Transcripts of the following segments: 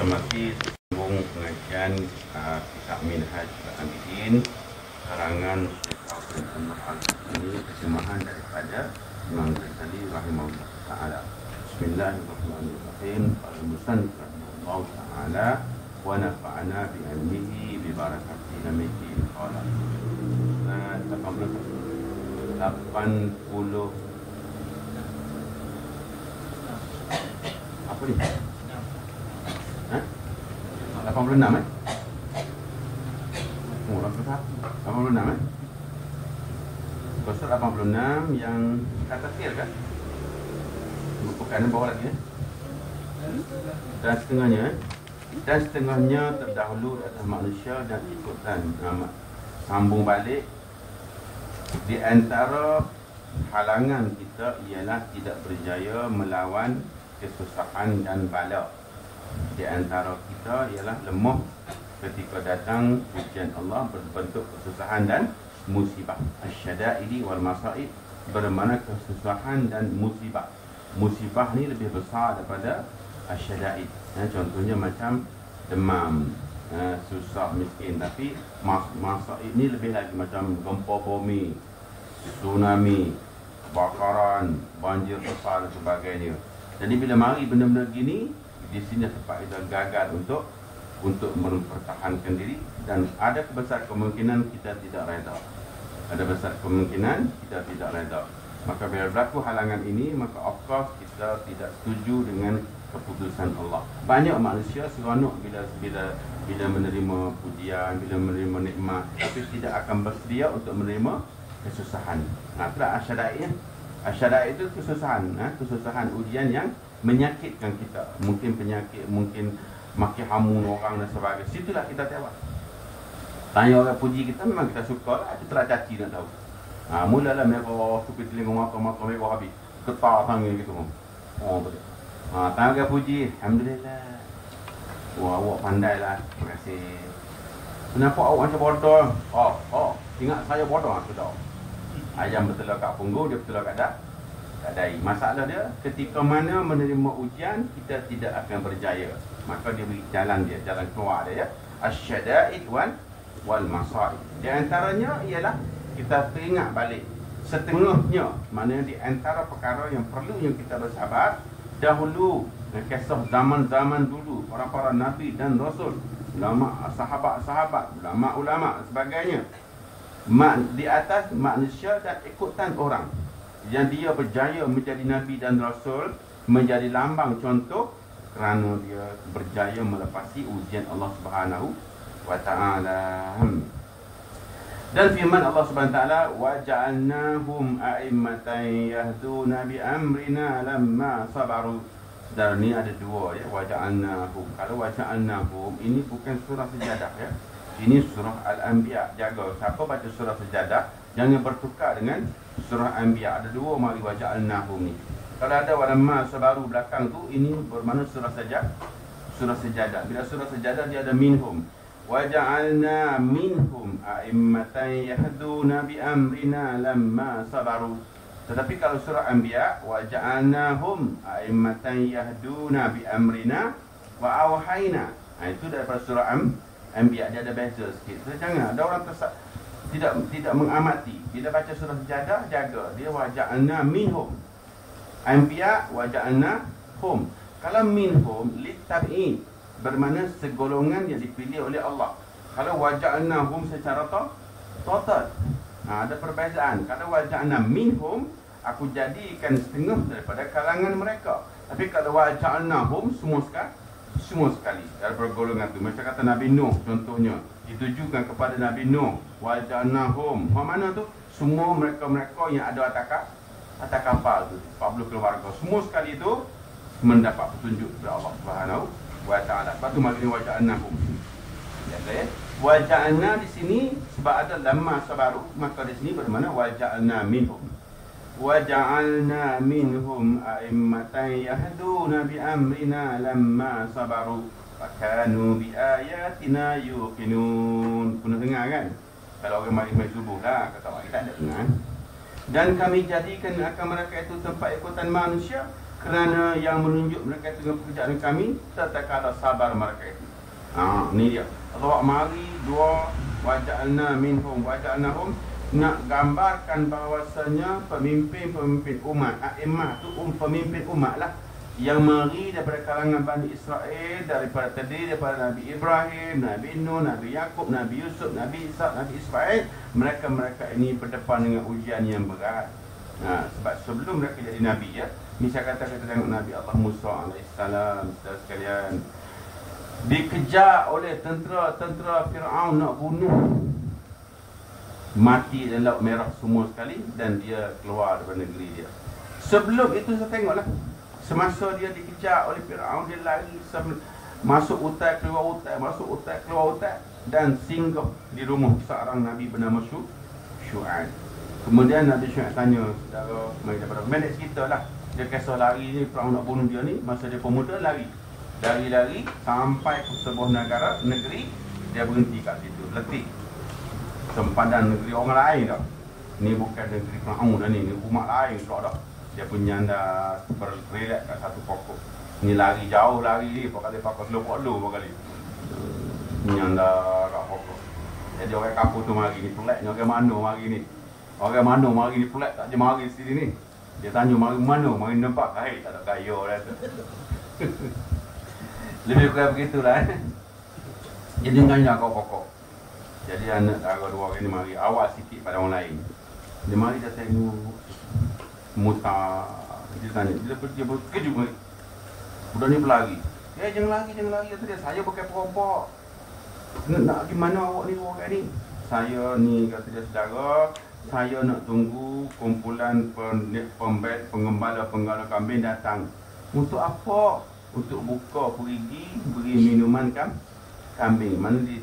Semati sambung pengajian kitab Minhaj Al-Abidin karangan Syekh Abdul Hamid. Ini terjemahan daripada Imam Ghazali rahimahullah taala. Bismillahirrahmanirrahim. Al-Musannif rahimahullah taala wa nafa'ana bi ilmihi bi barakati namihi qala. 80 apa ni? 86 Oh, 86 Pasal 86 yang kata kir kan? Bukan bawah lagi Dan setengahnya terdahulu atas manusia dan ikutan sambung balik. Di antara halangan kita ialah tidak berjaya melawan kesusahan dan bala. Di antara kita ialah lemah ketika datang ujian Allah berbentuk kesusahan dan musibah. Asyada'idi wal masaib bermakna kesusahan dan musibah. Musibah ni lebih besar daripada asyada'id. Contohnya macam demam, susah, miskin. Tapi masaib ni lebih lagi macam gempa bumi, tsunami, kebakaran, banjir besar dan sebagainya. Jadi bila mari benda-benda gini, di sini tempat kita gagal untuk mempertahankan diri, dan ada besar kemungkinan kita tidak reda. Ada besar kemungkinan kita tidak reda. Maka bila berlaku halangan ini, maka of course kita tidak setuju dengan keputusan Allah. Banyak manusia seronok bila menerima pujian, bila menerima nikmat, tapi tidak akan bersedia untuk menerima kesusahan. Itulah asyada'id. Asyada'id itu kesusahan, kesusahan ujian yang menyakitkan kita. Mungkin penyakit, mungkin maki hamun orang dan sebagainya. Situlah kita tewas. Tanya orang puji kita, memang kita suka lah. Kita telah caci nak tahu. Mulalah mereka suka telinga mata mereka habis. Ketar tangan gitu. Betul. Tanya orang puji, alhamdulillah. Wah, awak pandai lah. Terima kasih. Kenapa awak macam bodoh? Ingat saya bodoh sudah. Ayam bertelur kat punggung, dia bertelur kat dahi. Masalah dia, ketika mana menerima ujian, kita tidak akan berjaya. Maka dia beri jalan keluar dia, ya. Asyada'id wal masaib. Di antaranya ialah kita teringat balik setengahnya, maknanya di antara perkara yang perlu yang kita bersabar. Dahulu, kisah zaman-zaman dulu, para nabi dan rasul, ulama, sahabat-sahabat, ulama-ulama sebagainya, di atas manusia dan ikutan orang yang dia berjaya menjadi nabi dan rasul, menjadi lambang contoh kerana dia berjaya melepasi ujian Allah Subhanahu wa taala. Dan firman Allah Subhanahu wa taala, wa ja'alnahum a'immatan yahduna bi amrina lamma sabaru. Dan ni ada dua, ya, wa ja'alnahum. Kalau wa ja'alnahum ini bukan surah Sajadah, ya. Ini surah Al-Anbiya. Jaga siapa baca surah Sajadah jangan bertukar dengan surah Anbiya. Ada dua mari wa ja'alnahum ni. Kalau ada walamma sabaru belakang tu, ini bermakna surah Sajadah. Bila surah Sajadah dia ada minhum. Wa ja'alna minhum a'immatan yahduna bi amrina lamma sabaru. Tetapi kalau surah Anbiya, wa ja'alnahum a'immatan yahduna bi amrina wa awhayna. Itu daripada surah Anbiya, dia ada beza sikit. So, jangan ada orang tidak mengamati. Bila baca surah Sajadah, jaga dia wa ja'alna minhum. Anbiya wa ja'alna hum. Kalau minhum litab'in, bermakna segolongan yang dipilih oleh Allah. Kalau wa ja'alna hum secara total, ada perbezaan. Kalau wa ja'alna minhum, aku jadikan setengah daripada kalangan mereka. Tapi kalau wa ja'alna hum, semua sekali daripada golongan tu. Macam kata Nabi Nuh contohnya, ditujukan kepada Nabi Nuh, wa ja'alna hum. Mana tu? Semua mereka-mereka yang ada atas kapal tu, 40 keluarga, semua sekali tu mendapat petunjuk dari Allah Subhanahu wa taala. Lepas tu mari wa ja'alnahum. Ya, wa ja'alna di sini sebab ada lamma sabaru, maka di sini bermakna wa ja'alna minhum. Wa ja'alna minhum a'immatan yahduna bi amrina lamma sabaru wa kanu bi ayatina yuqinun. Pernah dengar kan? Kalau orang mari subuh lah, kata orang kita ada dengar. Dan kami jadikan akan mereka itu tempat ikutan manusia kerana yang menunjuk mereka dengan pekerjaan kami, tatkala sabar mereka itu. Ni dia. Allah mari dua waja'alna minhum waja'alnahum, nak gambarkan bahawasanya pemimpin-pemimpin umat, a'immah tu pemimpin umat lah, yang mari daripada kalangan Bani Israel, daripada Nabi Ibrahim, Nabi Nuh, Nabi Yakub, Nabi Yusuf, Nabi Isa, Nabi Ismail. Mereka ini berdepan dengan ujian yang berat. Sebab sebelum mereka jadi Nabi, ya, misalnya kita tengok Nabi Allah Musa alaihissalam, saudara sekalian, dikejar oleh tentera Fir'aun nak bunuh, mati dalam Laut Merah semua sekali, dan dia keluar daripada negeri dia. Sebelum itu saya tengoklah, semasa dia dikejar oleh Fir'aun, dia lari masuk hutan, keluar hutan, masuk hutan, keluar hutan, dan singgah di rumah seorang Nabi bernama Syu'aib. Kemudian Nabi Syu'aib tanya, saudara, daripada pendek cerita lah, dia kisah lari ni, Fir'aun nak bunuh dia ni, masa dia pemuda lari sampai ke sebuah negeri, dia berhenti kat situ, letih. Sempadan negeri orang lain dah. Ni bukan negeri Fir'aun dah ni umat lain pula dah. Dia punya dah berrelak kat satu pokok. Ni lari jauh, lari ni pakai selopok lu berkali. Nyanda kat pokok. Jadi orang kampung tu mari ni pelik ni, orang mana mari ni pelik tak je mari sini ni. Dia tanya mari mana, mari nampak kahit tak ada kaya dah tu. Lebih kurang begitulah. Jadi nganya kau pokok. Jadi anak dara dua orang ni mari awal sikit pada orang lain. Dia mari dah tengok muta. Dia tanya, dia terkejut ni. Budak ni berlari. Jangan lari kata dia. Saya pakai perompak. Nak pergi mana awak ni dua orang ni? Saya ni, kata dia, saudara, saya nak tunggu kumpulan penggembala kambing datang. Untuk apa? Untuk buka perigi, beri minuman kambing. Mana di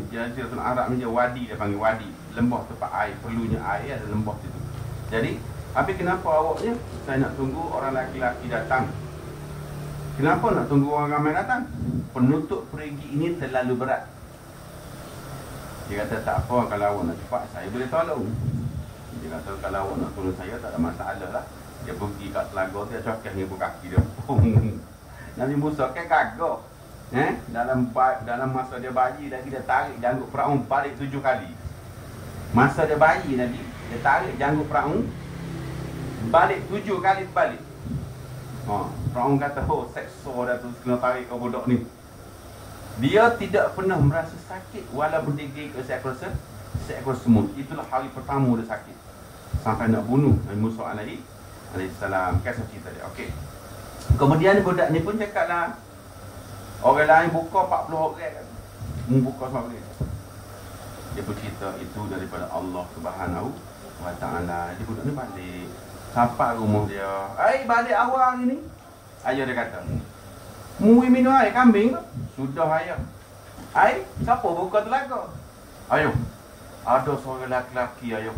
Jazirah Arab ni wadi, dia panggil wadi. Lembah tempat air, perlunya air ada lembah situ. Jadi, habis kenapa awaknya? Saya nak tunggu orang laki-laki datang. Kenapa nak tunggu orang ramai datang? Penutup perigi ini terlalu berat. Dia kata tak apa, kalau awak nak cepat saya boleh tolong. Dia kata kalau awak nak tolong saya tak ada masalah lah. Dia pergi kat telaga dia, cokeh ngebu kaki dia. Nabi Musa kan kagak. Dalam masa dia bayi lagi, dia tarik janggut Firaun balik 7 kali. Masa dia bayi Nabi, dia tarik janggut Firaun balik 7 kali balik. Firaun kata, seksa dah tu, kena tarik kau budak ni. Dia tidak pernah merasa sakit walaupun dia gigit ke seekor semut. Itulah hari pertama dia sakit, sampai nak bunuh Nabi Musa alaihissalam. Kisah cerita dia. Okey. Kemudian budak ni pun cakap lah, orang lain buka 40 orang, buka semua orang. Dia bercerita itu daripada Allah Subhanahu wa Ta'ala. Jadi budak ni balik sampai rumah dia. Balik awal ni. Ayah dia kata, mui minum air kambing ke? Sudah ayah. Siapa buka telaga? Ayuh, ada seorang lelaki ayuh.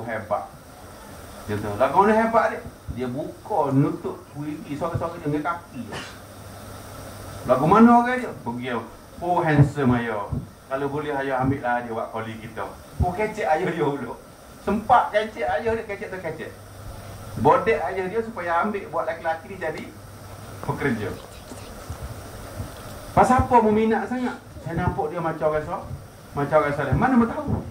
Hebat. Dia tahu, lagu ni hebat dia. Dia buka, nutup perigi seorang-seorang dia dengan kaki. Lagu mana orang dia? Pergi, handsome ayah. Kalau boleh ayah ambil lah dia buat koli kita. Kecek ayah dia dulu. Sempat kecek ayah dia, kecek tu kecek. Bodek ayah dia supaya ambil buat laki-laki ni jadi pekerja. Pasal apa meminat sangat? Saya nampak dia macam orang soleh. Mana mau tahu?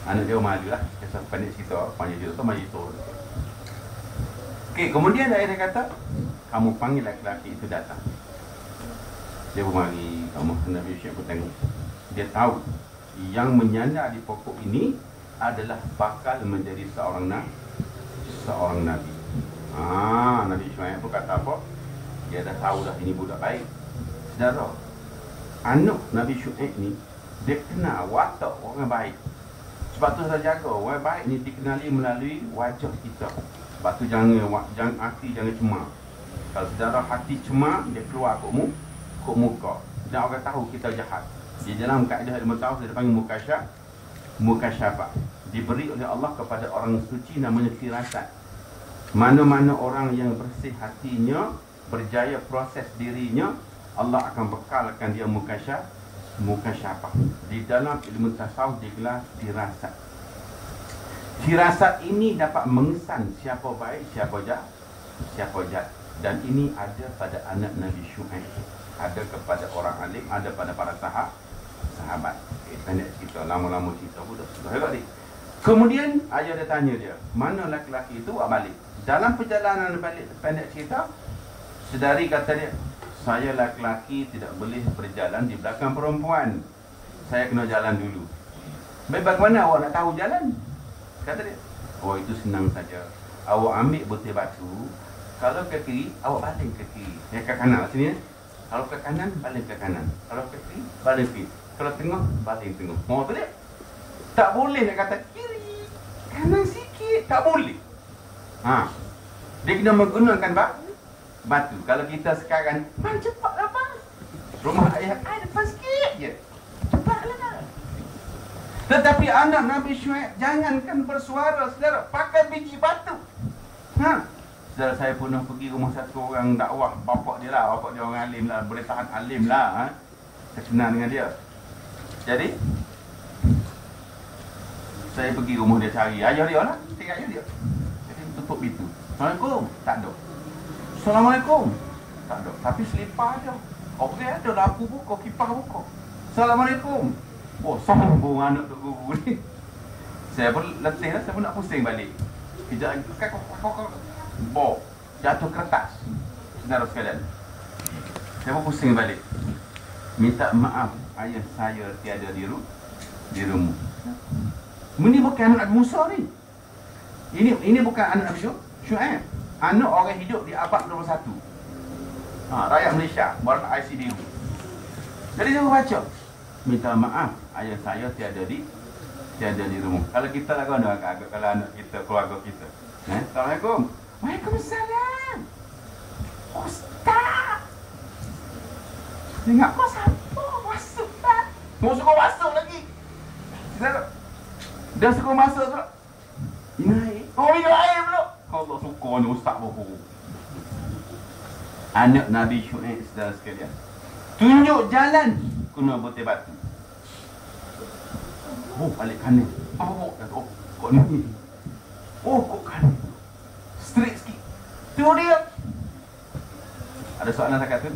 Anak dia malu lah. Kisah pendek cerita, panjang cerita tu maju tu. Okey, kemudian dia kata, kamu panggil laki-laki itu datang. Dia bermari, Nabi Syekh pun tengok. Dia tahu yang menyandar di pokok ini adalah bakal menjadi seorang nabi. Nabi Syekh pun kata apa? Dia dah tahu dah ini budak baik. Saudara, anak Nabi Syuaib ni, dia kenal watak orang baik. Sebab tu saya jaga orang baik ni dikenali melalui wajah kita. Sebab tu jangan hati jangan cemar. Kalau saudara hati cemar, dia keluar kok muka. Dan orang tahu kita jahat. Di dalam kaedah ilmu tauhid dia panggil mukasyafah. Diberi oleh Allah kepada orang suci namanya firasat. Mana-mana orang yang bersih hatinya, berjaya proses dirinya, Allah akan bekalkan dia mukasyafah. Di dalam ilmu tasawuf digelar firasat. Firasat ini dapat mengesan siapa baik, siapa siapa jahat. Dan ini ada pada anak Nabi Syuaib, ada kepada orang alim, ada pada para sahabat. Pendek cerita, lama-lama cerita pun sudah hebat ni. Kemudian ayah dia tanya dia, mana laki-laki itu awak balik. Dalam perjalanan balik, pendek cerita, sedari kata dia, saya laki-laki tidak boleh berjalan di belakang perempuan, saya kena jalan dulu. Baik, bagaimana awak nak tahu jalan? Kata dia, oh itu senang saja. Awak ambil butir batu, kalau ke kiri, awak baling ke kiri. Ke kanan sini. Kalau ke kanan, baling ke kanan. Kalau ke kiri, baling ke kiri. Kalau tengah, baling tengah. Oh, tu dia. Tak boleh nak kata kiri, kanan sikit. Tak boleh. Dia kena menggunakan batu. Kalau kita sekarang, bang cepatlah bang. Rumah ayah depan sikit je. Cepatlah. Tetapi anak Nabi Syuaib, jangankan bersuara, saudara, pakai biji batu. Saudara, saya pernah pergi rumah satu orang dakwah, bapak dia orang alim lah, boleh tahan alim lah. Saya kenal dengan dia. Jadi saya pergi rumah dia cari ayah dia lah, tinggal ayah dia. Jadi tutup pintu. Assalamualaikum, tak ada. Assalamualaikum, tak ada. Tapi selipar dia. Okey, ada lampu buka, kipas buka. Assalamualaikum. Oh, sombong anak tu guru ni. Saya pun letih lah, saya pun nak pusing balik. Kejap lagi, jatuh kertas. Saudara sekalian, saya pun pusing balik. Minta maaf, ayah saya tiada di rumah. Ini bukan anak Nabi Musa ni. Ini bukan anak Nabi Syuaib. Anak orang hidup di abad 21. Rakyat Malaysia, baru ICDU. Jadi saya baca, minta maaf, ayah saya tiada di rumah. Kalau kita lah agak kalau anak kita, keluarga kita. Assalamualaikum. Waalaikumsalam. Ustaz. Dengar kau siapa? Masuk tak? Mau suruh masuk lagi. Dia suruh masuk pula. Minum air. Oh, minum air pula. Allah suka ni ustaz bohong. Anak Nabi Syuaib, saudara sekalian, tunjuk jalan, kena butir batu. Oh, balik kanan. Oh, kok ni? Oh, kok kanan? Straight sikit. Tu dia. Ada soalan saya kata?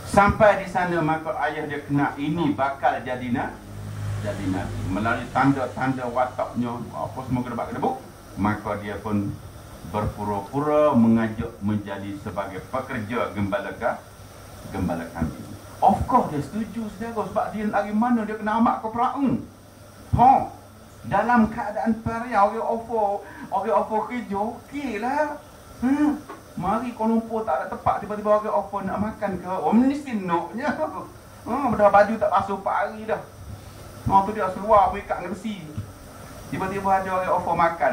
Sampai di sana, maka ayah dia kena ini bakal jadi nabi. Melalui tanda-tanda wataknya, apa semua gedebak-gedebuk, maka dia pun berpura-pura mengajak menjadi sebagai pekerja gembala kambing. Of course dia setuju, saudara, sebab dia lagi mana dia kena amak ke Firaun. Dalam keadaan pariah, orang offer kerja, okeylah. Mari kau lumpur tak ada tempat, tiba-tiba orang offer nak makan ke. Mesti naknya. Dah baju tak basuh 4 hari dah. Tu dia seluar pun ikat dengan besi. Tiba-tiba ada orang offer makan.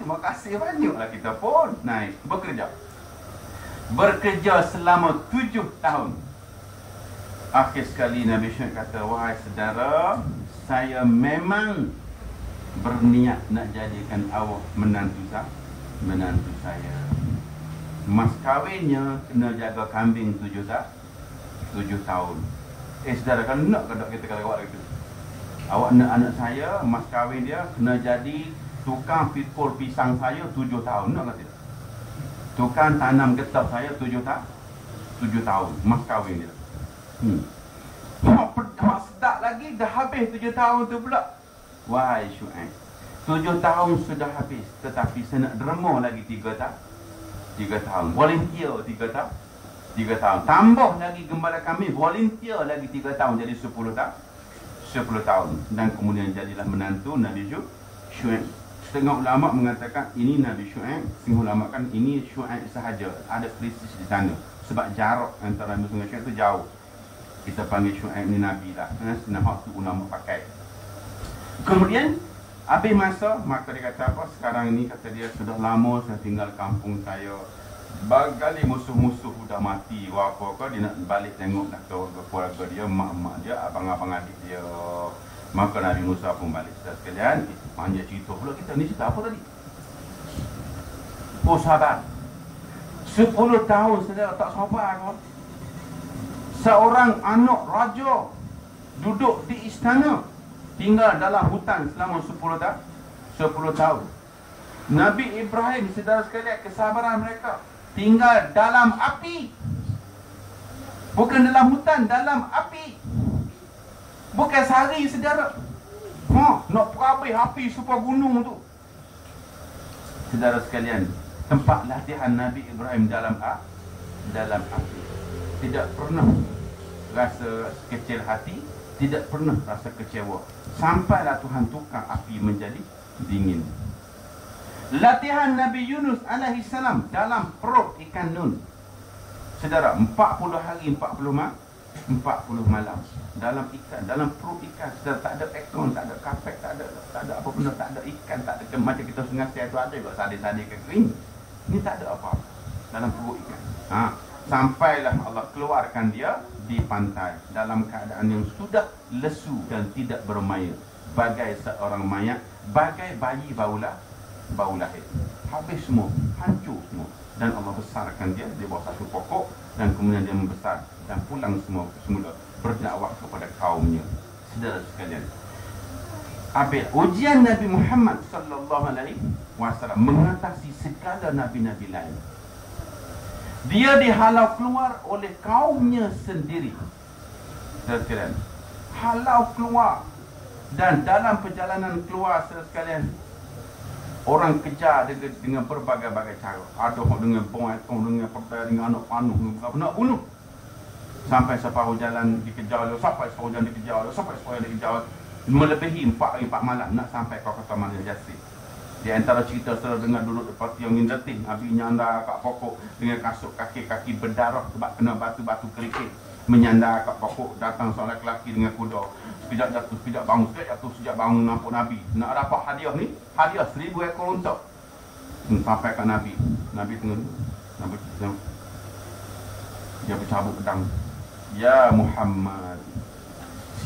Terima kasih banyaklah, kita pun naik bekerja selama 7 tahun. Akhir sekali Nabi Syuaib kata, wahai saudara, saya memang berniat nak jadikan awak menantu saya. Mas kahwinnya kena jaga kambing 7 tahun. Saudara, kan nak ke tak kita kalau awak gitu? Awak nak anak saya, mas kahwin dia kena jadi tukang pikul pisang saya 7 tahun, nak ke tidak? Tukang tanam getah saya 7 tahun, mas kahwin dia. Sedap lagi, dah habis 7 tahun tu pula. Wahai Syuaib, 7 tahun sudah habis, tetapi saya nak derma lagi 3 tahun. Volunteer 3 tahun. Tambah lagi gembala kami, volunteer lagi 3 tahun, jadi 10 tahun. Dan kemudian jadilah menantu Nabi Syuaib. Setengah ulama mengatakan ini Nabi Syuaib, setengah ulama kan ini Syuaib sahaja. Ada krisis di sana. Sebab jarak antara Nabi dengan Syuaib itu jauh. Kita panggil Syuaib ni Nabi lah. Senang waktu ulama pakai. Kemudian habis masa, maka dia kata apa? Sekarang ni kata dia, sudah lama saya tinggal kampung saya. Bagali musuh-musuh sudah mati. Apa dia nak balik tengok nak keluarga dia, mak-mak dia, abang-abang adik dia. Maka Nabi Musa pun balik. Saudara sekalian, panjang cerita pula kita. Ni cerita apa tadi? Sahabat, 10 tahun saudara tak sabar pun. Seorang anak raja duduk di istana, tinggal dalam hutan selama 10 tahun. Nabi Ibrahim, saudara sekalian, kesabaran mereka tinggal dalam api. Bukan dalam hutan, dalam api. Bukan sehari, saudara. Nak perabai api supaya gunung tu. Saudara sekalian, tempat latihan Nabi Ibrahim dalam api. Tidak pernah rasa kecil hati, tidak pernah rasa kecewa. Sampailah Tuhan tukar api menjadi dingin. Latihan Nabi Yunus alaihi salam dalam perut ikan nun. Saudara, 40 hari 40 malam dalam ikan, dalam perut ikan. Saudara, tak ada aircon, tak ada kapek, tak ada apa benda, tak ada ikan, tak ada macam kita sengaja itu ada juga sadir-sadir ke kering. Ini tak ada apa-apa dalam perut ikan. Sampailah Allah keluarkan dia di pantai dalam keadaan yang sudah lesu dan tidak bermaya, bagai seorang mayat, bagai bayi baru lahir. Habis semua, hancur semua. Dan Allah besarkan dia di bawah satu pokok, dan kemudian dia membesar dan pulang semula berdakwah kepada kaumnya. Saudara sekalian, ujian Nabi Muhammad sallallahu alaihi wasallam mengatasi segala nabi-nabi lain. Dia dihalau keluar oleh kaumnya sendiri. Saudara sekalian, halau keluar, dan dalam perjalanan keluar, saudara sekalian, orang kejar dengan berbagai-bagai cara. Ada dengan bom atom, dengan pedang, dengan anak panah, nak bunuh. Sampai separuh jalan dikejar, sampai separuh jalan dikejar, sampai separuh jalan dikejar, melebihi 4 hari 4 malam nak sampai ke kota Madinah Jasir. Di antara cerita saya dengar duduk dekat yang letih, Nabi nyandar kat pokok dengan kasut kaki-kaki berdarah sebab kena batu-batu kerikil. Menyandar kat pokok, datang seorang lelaki dengan kuda. Sekejap jatuh, sekejap bangun, sekejap jatuh, sekejap bangun, nampak Nabi. Nak dapat hadiah ni, hadiah 1000 ekor unta. Sampai kat Nabi. Nabi tengah Nabi dia bercabut pedang. Ya Muhammad,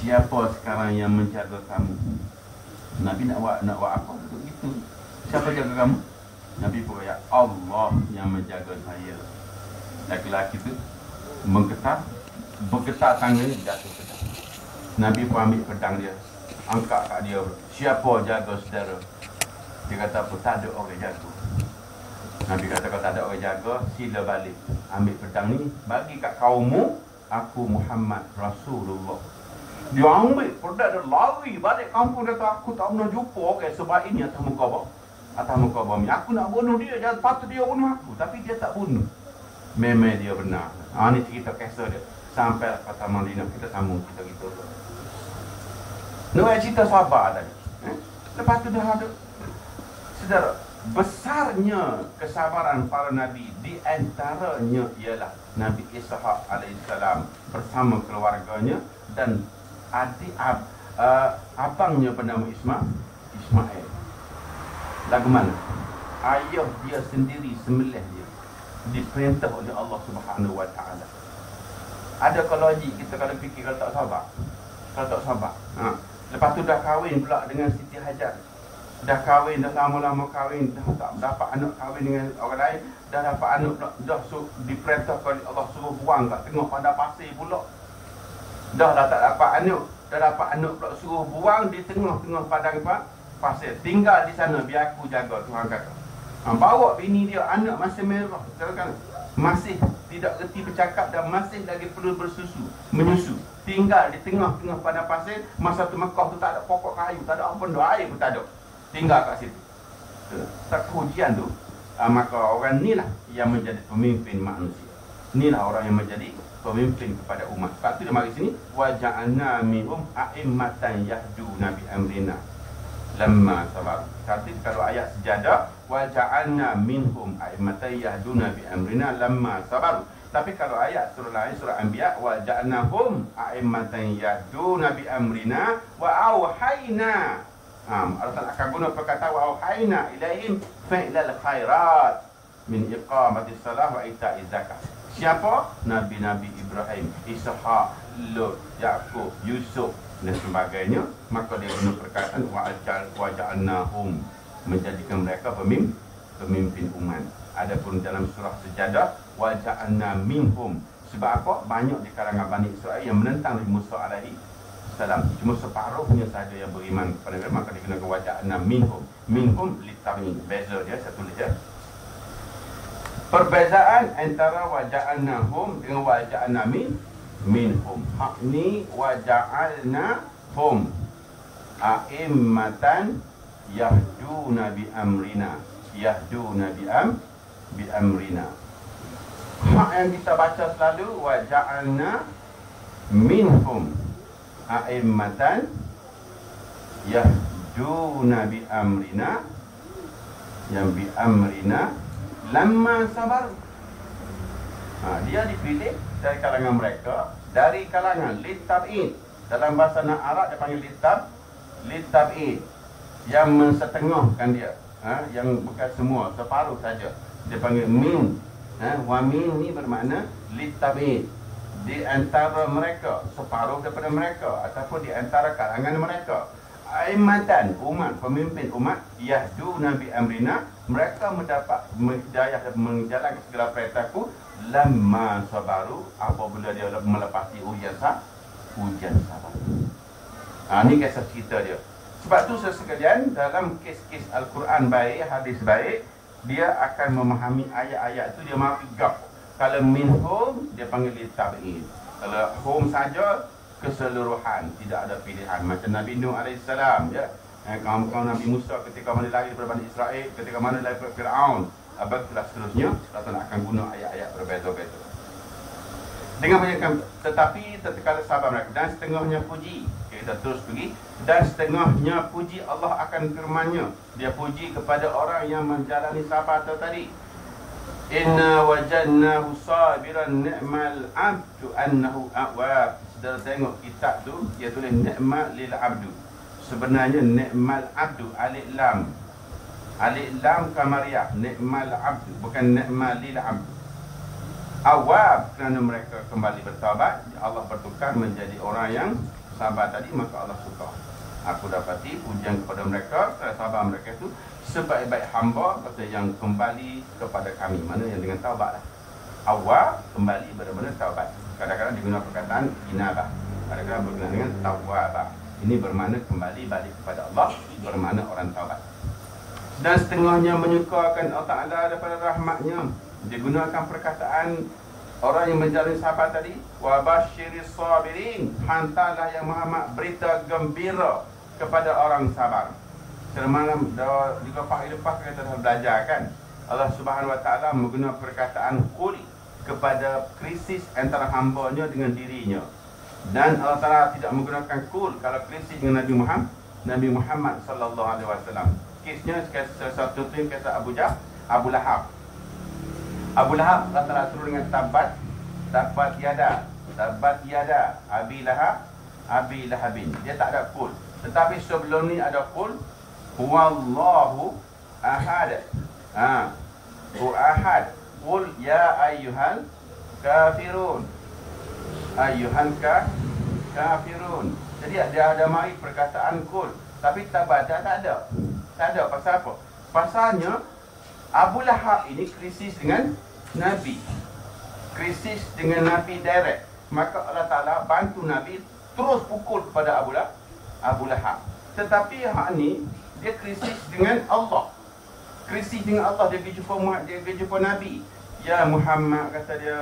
siapa sekarang yang menjaga kamu? Nabi nak buat apa? Begitu. Siapa jaga kamu? Nabi pun kata, Allah yang menjaga saya. Laki-laki tu bergetar tangan ni, jatuh pedang. Nabi pun ambil pedang dia, angkat kat dia. Siapa jaga saudara? Dia kata apa? Tak ada orang jaga. Nabi kata, kalau tak ada orang jaga, sila balik. Ambil pedang ni, bagi kat kaummu, aku Muhammad Rasulullah. Dia ambil pedang dia, lari balik kampung. Dia kata, aku tak pernah jumpa orang sebab ini atas muka bumi. Aku nak bunuh dia, jangan patut dia bunuh aku. Tapi dia tak bunuh. Memang dia benar. Ini cerita kisah dia. Sampai kota Madinah, kita sambung kita gitu. Nak cerita sabar tadi. Lepas tu dah ada. Saudara, besarnya kesabaran para nabi, di antaranya ialah Nabi Ishaq alaihissalam bersama keluarganya dan abangnya bernama Ismail. Lagu mana? Ayah dia sendiri sembelih dia, diperintah oleh Allah Subhanahu Wa Taala. Ada kalau kita kalau fikir kalau tak sabar. Lepas tu dah kahwin pula dengan Siti Hajar. Dah kahwin, dah lama-lama kahwin, dah tak dapat anak kahwin dengan orang lain, dah dapat anak pula, dah diperintah oleh Allah suruh buang kat tengah pada pasir pula. Dah tak dapat anak pula suruh buang di tengah-tengah padang pasir. Tinggal di sana, biar aku jaga, Tuhan kata. Bawa bini dia, anak masih merah, katakan, masih tidak reti bercakap dan masih lagi perlu menyusu. Tinggal di tengah-tengah padang pasir. Masa tu Mekah tu tak ada pokok kayu, tak ada apa pun, air pun tak ada. Tinggal kat situ. Tak ujian tu. Maka orang ni lah yang menjadi pemimpin manusia. Inilah orang yang menjadi pemimpin kepada umat. Sebab tu dia mari sini, wa ja'alna minhum a'immatan yahduna bi amrina lamma sabar. Kata kalau ayat sejadah, wa ja'alna minhum a'immatan yahduna bi amrina lamma sabar. Tapi kalau ayat surah lain, surah Anbiya, wa ja'alnahum a'immatan yahduna bi amrina wa auhayna. Allah akan guna perkataan wa auhayna ilaihim fi'lal khairat min iqamati salah wa ita'iz zakat. Siapa? Nabi-Nabi Ibrahim, Ishaq, Lut, Yaqub, Yusuf dan sebagainya. Maka dia guna perkataan wa ja'alnahum, menjadikan mereka pemimpin umat. Adapun dalam surah Sejadah, wa ja'alna minhum. Sebab apa? Banyak di kalangan Bani Israel yang menentang Nabi Musa alaihi wasallam. Cuma separuhnya saja yang beriman kepada Nabi, maka digunakan waja'na minhum. Minhum litab'in. Beza dia, saya tulis ya. Perbezaan antara waja'nahum dengan waja'na minhum. Hak ni waja'alnahum a'immatan yahduna bi amrina. Yahduna bi amrina. Hak yang kita baca selalu waja'alna minhum a'immatan yahduna bi amrina, yang bi amrina lamma sabar. Dia dipilih dari kalangan mereka, dari kalangan litab'in. Dalam bahasa Arab dia panggil litab'in, yang mensetengahkan dia, yang bukan semua, separuh saja. Dia panggil min. Wa min ni bermakna litab'in, di antara mereka, separuh daripada mereka, ataupun di antara kalangan mereka. Aimatan, umat, pemimpin umat, yahduna bi amrina, mereka mendapat hidayah dan menjalankan segala perintahku lamma sabaru, apabila dia melepasi ujian sabar. Ni kisah cerita dia. Sebab tu sesekalian dalam kes-kes Al-Quran baik, hadis baik, dia akan memahami ayat-ayat tu, dia mahu gap. Kalau minhum, dia panggil litab'in. Kalau hum saja, keseluruhan, tidak ada pilihan. Macam Nabi Nuh AS, ya. Kaum-kaum Nabi Musa ketika mana lari daripada Bani Israel, ketika mana lari daripada Fir'aun, abad-abad seterusnya, Allah akan guna ayat-ayat berbeza-beza. Dengan banyak, tetapi tatkala sabar mereka, dan setengahnya puji, kita terus pergi, dan setengahnya puji Allah akan firman-Nya. Dia puji kepada orang yang menjalani sabar tadi. Inna wajadnahu sabiran ni'mal abdu annahu awwab. Saudara tengok kitab tu, dia tulis ni'mal lil abdu. Sebenarnya ni'mal abdu, alif lam. Alif lam kamariah, ni'mal abdu, bukan ni'mal lil abdu. Awwab, kerana mereka kembali bertaubat, Allah bertukar menjadi orang yang sabar tadi, maka Allah suka. Aku dapati pujian kepada mereka, kerana sabar mereka itu sebaik-baik hamba, kata yang kembali kepada kami. Mana yang dengan taubat lah. Awwab, kembali benar-benar taubat. Kadang-kadang digunakan perkataan inabah, kadang-kadang berkenaan dengan tawwabah. Ini bermakna kembali balik kepada Allah, bermakna orang taubat. Dan setengahnya menyukakan Allah Ta'ala daripada rahmatnya. Digunakan perkataan orang yang menjalani sabar tadi, wa basyiris sabirin, hantarlah yang Muhammad berita gembira kepada orang sabar. Semalam juga pagi lepas kita dah belajar kan, Allah Subhanahu Wa Ta'ala menggunakan perkataan qul kepada krisis antara hamba-Nya dengan dirinya. Dan Allah Ta'ala tidak menggunakan qul kalau krisis dengan Nabi Muhammad sallallahu alaihi wasallam. Kisnya salah satu tu kisah Abu Lahab. Abu Lahab Allah Ta'ala suruh dengan tabat yada Abi Lahabin. Dia tak ada qul. Tetapi sebelum ni ada qul huwallahu ahad. Ahad. Qul ya ayyuhal kafirun. Kafirun. Jadi dia ada mai perkataan qul, tapi tabadah tak ada. Tak ada. Pasal apa? Pasalnya Abu Lahab ini krisis dengan Nabi. Krisis dengan Nabi direct. Maka Allah Ta'ala bantu Nabi terus pukul kepada Abu Lahab. Tetapi hak ni dia krisis dengan Allah. Krisis dengan Allah. Dia pergi jumpa Nabi. Ya Muhammad, kata dia,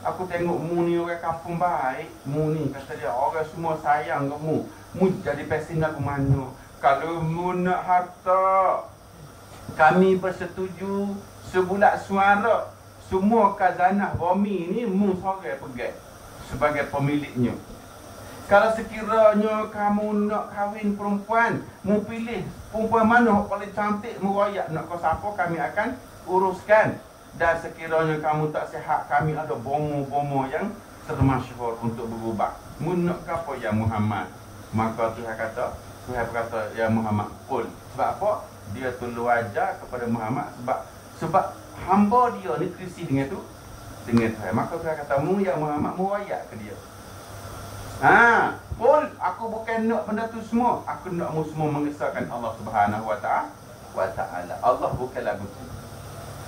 aku tengok mu ni orang kampung baik. Mu ni, kata dia, orang semua sayang ke mu. Mu jadi presiden aku mana? Kalau mu nak harta, kami bersetuju sebulat suara. Semua khazanah bumi ni mu seorang pegang sebagai pemiliknya. Kalau sekiranya kamu nak kahwin perempuan, mu pilih perempuan mana paling cantik, mu royak nak kau siapa, kami akan uruskan. Dan sekiranya kamu tak sihat, kami ada bomo-bomo yang termasyhur untuk berubah. Mu nak apa ya Muhammad? Maka Tuhan berkata ya Muhammad qul. Sebab apa? Dia tolong ajar kepada Muhammad sebab hamba dia ni krisis dengan Tuhan. Maka Tuhan kata mu ya Muhammad, mu royak ke dia. Qul, aku bukan nak benda tu semua. Aku nak mu semua mengesahkan Allah Subhanahu Wa Ta'ala. Allah bukan lagu tu.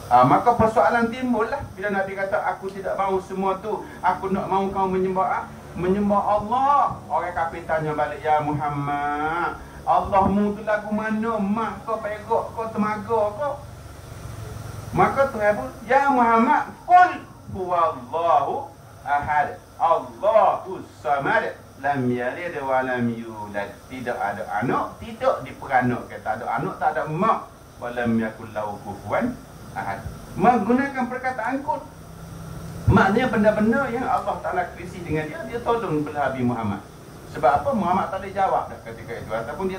Maka persoalan timbul lah bila Nabi kata aku tidak mahu semua tu, aku nak mahu kamu menyembah menyembah Allah. Orang kafir tanya balik, ya Muhammad, Allahmu tu lagu mana? Mak kau pegok kau temaga kau. Maka Tuhan pun, ya Muhammad, qul huwallahu ahad, Allahus samad, lam yalid wa lam yulad. Tidak ada anak, tidak diperanakkan. Tak ada anak, tak ada mak. Wa lam yakul lahu kufuwan ahad. Menggunakan perkataan qul. Maknanya benda-benda yang Allah Ta'ala krisi dengan dia tolong belah Nabi Muhammad. Sebab apa? Muhammad tak boleh jawab dah ketika itu. Ataupun dia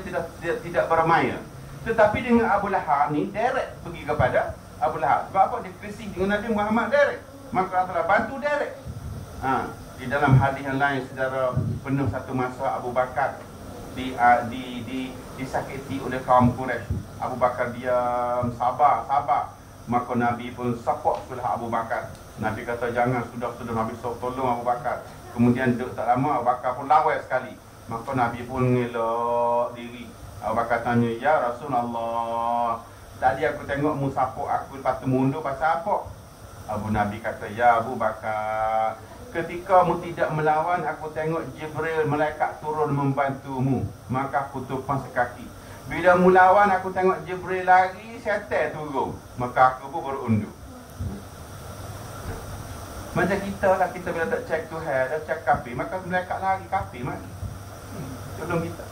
tidak bermaya. Tetapi dengan Abu Lahab ni, direct pergi kepada Abu Lahab. Sebab apa? Dia krisi dengan Nabi Muhammad direct. Maka Allah Ta'ala bantu direct. Di dalam hadis yang lain, saudara, penuh satu masa Abu Bakar disakiti oleh kaum Quraisy. Abu Bakar diam, sabar. Maka Nabi pun support sulah Abu Bakar. Nabi kata jangan, sudah Nabi tolong Abu Bakar. Kemudian tak lama Abu Bakar pun lawai sekali. Maka Nabi pun ngelak diri. Abu Bakar tanya, ya Rasulullah, tadi aku tengok mu support aku, lepas tu mundur pasal apa? Abu Nabi kata, ya Abu Bakar, ketika mu tidak melawan, aku tengok Jibril malaikat turun membantumu, maka aku tumpang sekaki. Bila mu lawan, aku tengok Jibril lari, syaitan turun, maka aku pun berundur. Macam kita lah, kita bila tak cek Tuhan, dah cek kafir, maka malaikat lari kafir mari. Tolong kita.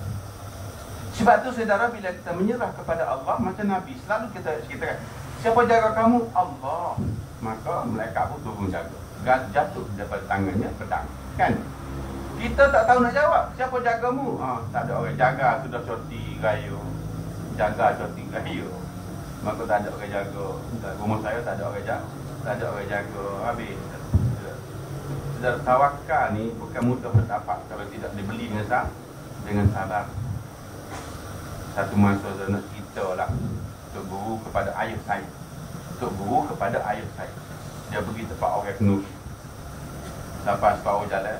Sebab tu saudara, bila kita menyerah kepada Allah, macam Nabi, selalu kita kata, siapa jaga kamu? Allah. Maka malaikat pun turun jaga. Jatuh daripada tangannya pedang. Kan? Kita tak tahu nak jawab. Siapa jagamu? Tak ada orang jaga. Sudah cuti raya. Jaga cuti raya. Maka tak ada orang jaga. Rumah saya tak ada orang jaga. Tak ada orang jaga. Habis. Saudara, tawakal ni bukan mudah dapat kalau tidak dibeli dengan sabar. Satu masa nak cerita lah Tok Guru kepada ayah saya. Tok Guru kepada ayah saya. Dia pergi tempat orang kenuri. Lepas bawa jalan,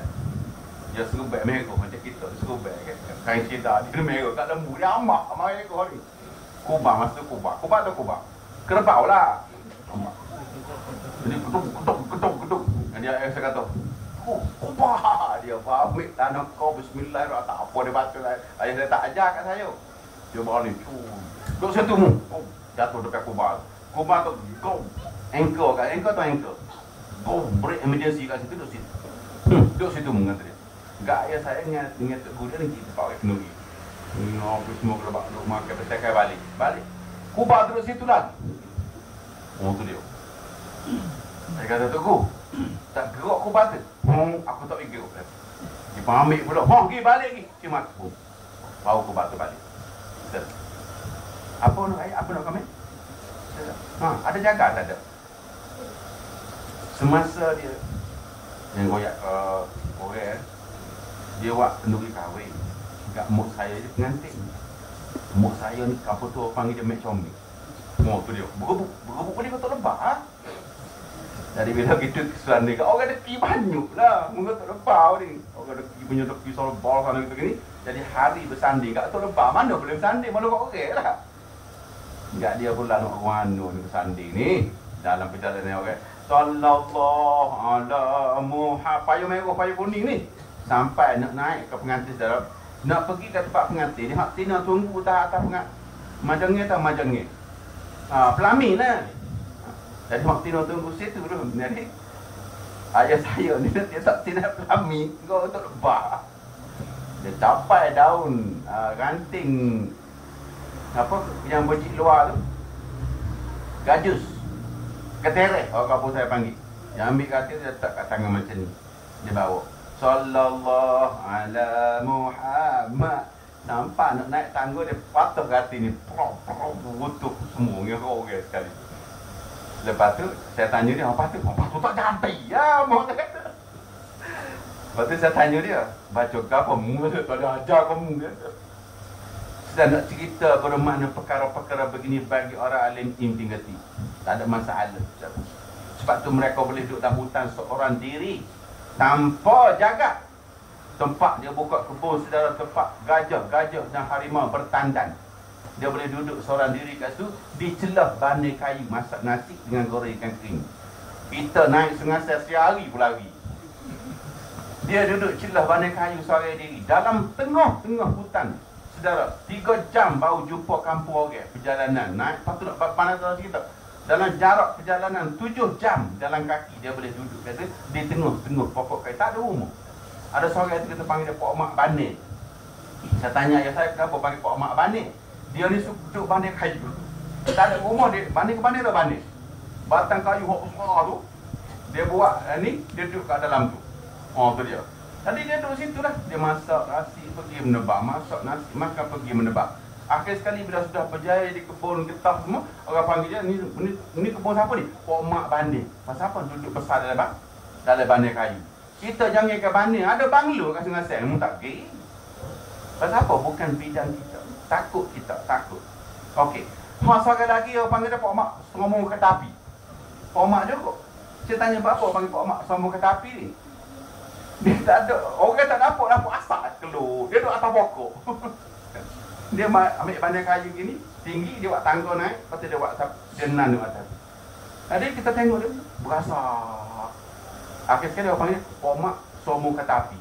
dia serubek merah macam kita. Serubek kain cedar dia merah kat lembu. Dia amak merah ni. Kubah, masa kubah tu kubah kerbau lah. Jadi ketuk. Dia saya kata, kubah. Dia ambil tanah kau, bismillahirrahmanirrahim. Tak apa dia baca lah. Ayah saya tak ajar kat saya. Dia balik, duduk situ mu. Jatuh dekat kubah. Kubah tu, go. Anchor tu anchor. Go, break emergency kat situ, duduk situ. Duduk situ mu, kata dia. Gak ayah saya dengan Tok Guru dia ni tempat orang kenuri. Apa semua kelabak duduk makan, bercekai balik. Kubah duduk situ lagi. Oh tu dia. Saya kata, Tok Guru, tak gerak kubah tu. Aku tak pergi gerak. Dia ambil pula. Pergi balik lagi. Cuma aku bawa kubah tu balik. Apa nak komen? Ada jaga tak ada? Semasa dia yang goyak orang, dia buat kenduri kahwin. Kat mak saya dia pengantin. Mak saya ni apa tu orang panggil dia mek comel. Oh tu dia. Berebuk dia kata lebah. Jadi bila kita kesuan ni, orang deki banyak lah. Mungkin tak lebah ni. Orang deki punya deki sorbol sana gitu gini. Jadi hari bersanding kat tu lebah. Mana boleh bersanding? Mana kat orang lah. Enggak dia pula nak wano ni bersanding ni. Dalam perjalanan orang. Sallallahu ala Muhammad. Payung merah, payung kuning ni. Sampai nak naik ke pengantin saudara. Nak pergi ke tempat pengantin. Dia hak tina tunggu atas pengantin. Majangnya tak majangnya. Pelamin lah. Jadi waktu nak tunggu situ tu, jadi ayah saya ni dia tak tidak pelamin, kau untuk lebah. Dia capai daun ranting apa yang berjik luar tu, gajus, keterek, orang kampung saya panggil. Dia ambil katil, dia letak kat tangan macam ni, dia bawa. Sallallahu ala Muhammad. Nampak nak naik tangga dia patah katil ni, butuh semua orang sekali. Lepas tu saya tanya dia, apa tu tak jadi ya, mau kata. Lepas tu saya tanya dia, baca ke apa mu tak ada ajar kamu kata. Sudah nak cerita bermakna perkara-perkara begini bagi orang alim inti. Tak ada masalah. Sebab tu mereka boleh duduk dalam hutan seorang diri tanpa jaga. Tempat dia buka kebun saudara, tempat gajah dan harimau bertandan. Dia boleh duduk seorang diri kat situ, di celah bandai kayu, masak nasi dengan goreng ikan kering. Kita naik sungai sehari pun lari. Dia duduk celah bandar kayu seorang diri dalam tengah-tengah hutan. Saudara, 3 jam baru jumpa kampung orang. Perjalanan naik, lepas tu nak pandang kita. Dalam jarak perjalanan 7 jam jalan kaki dia boleh duduk kata di tengah-tengah pokok kayu. Tak ada rumah. Ada seorang tu kita panggil dia Pak Mak Bandar. Saya tanya ayah saya kenapa panggil Pak Mak Bandar. Dia ni duduk bandar kayu. Tak ada rumah dia. Bandar ke bandar tak bandar. Batang kayu hok besar tu. Dia buat ni, dia duduk kat dalam tu. Oh tu dia. Tadi dia duduk situ lah. Dia masak nasi pergi menebak. Masak nasi makan pergi menebak. Akhir sekali bila sudah berjaya di kebun getah semua, orang panggil dia, ni kebun siapa ni? Pak Mak Bandar. Pasal apa duduk besar dalam bandar kayu. Kita jangan ke bandar, ada banglo kat Sungai Seng, tak pergi. Pasal apa? Bukan bidang kita. Takut kita, takut. Okey. Seorang lagi orang panggil dia Pak Mak Sombong Kereta Api. Pak Mak juga. Saya tanya apa panggil Pak Mak Sombong Kereta Api ni? Dia tak ada, orang tak dapat asap keluar. Dia duduk atas pokok. Dia ambil bandar kayu gini, tinggi, dia buat tangga naik, lepas tu dia buat dia nan atas. Jadi kita tengok dia berasa. Akhir sekali orang panggil Pak Mak Sombong Kereta Api.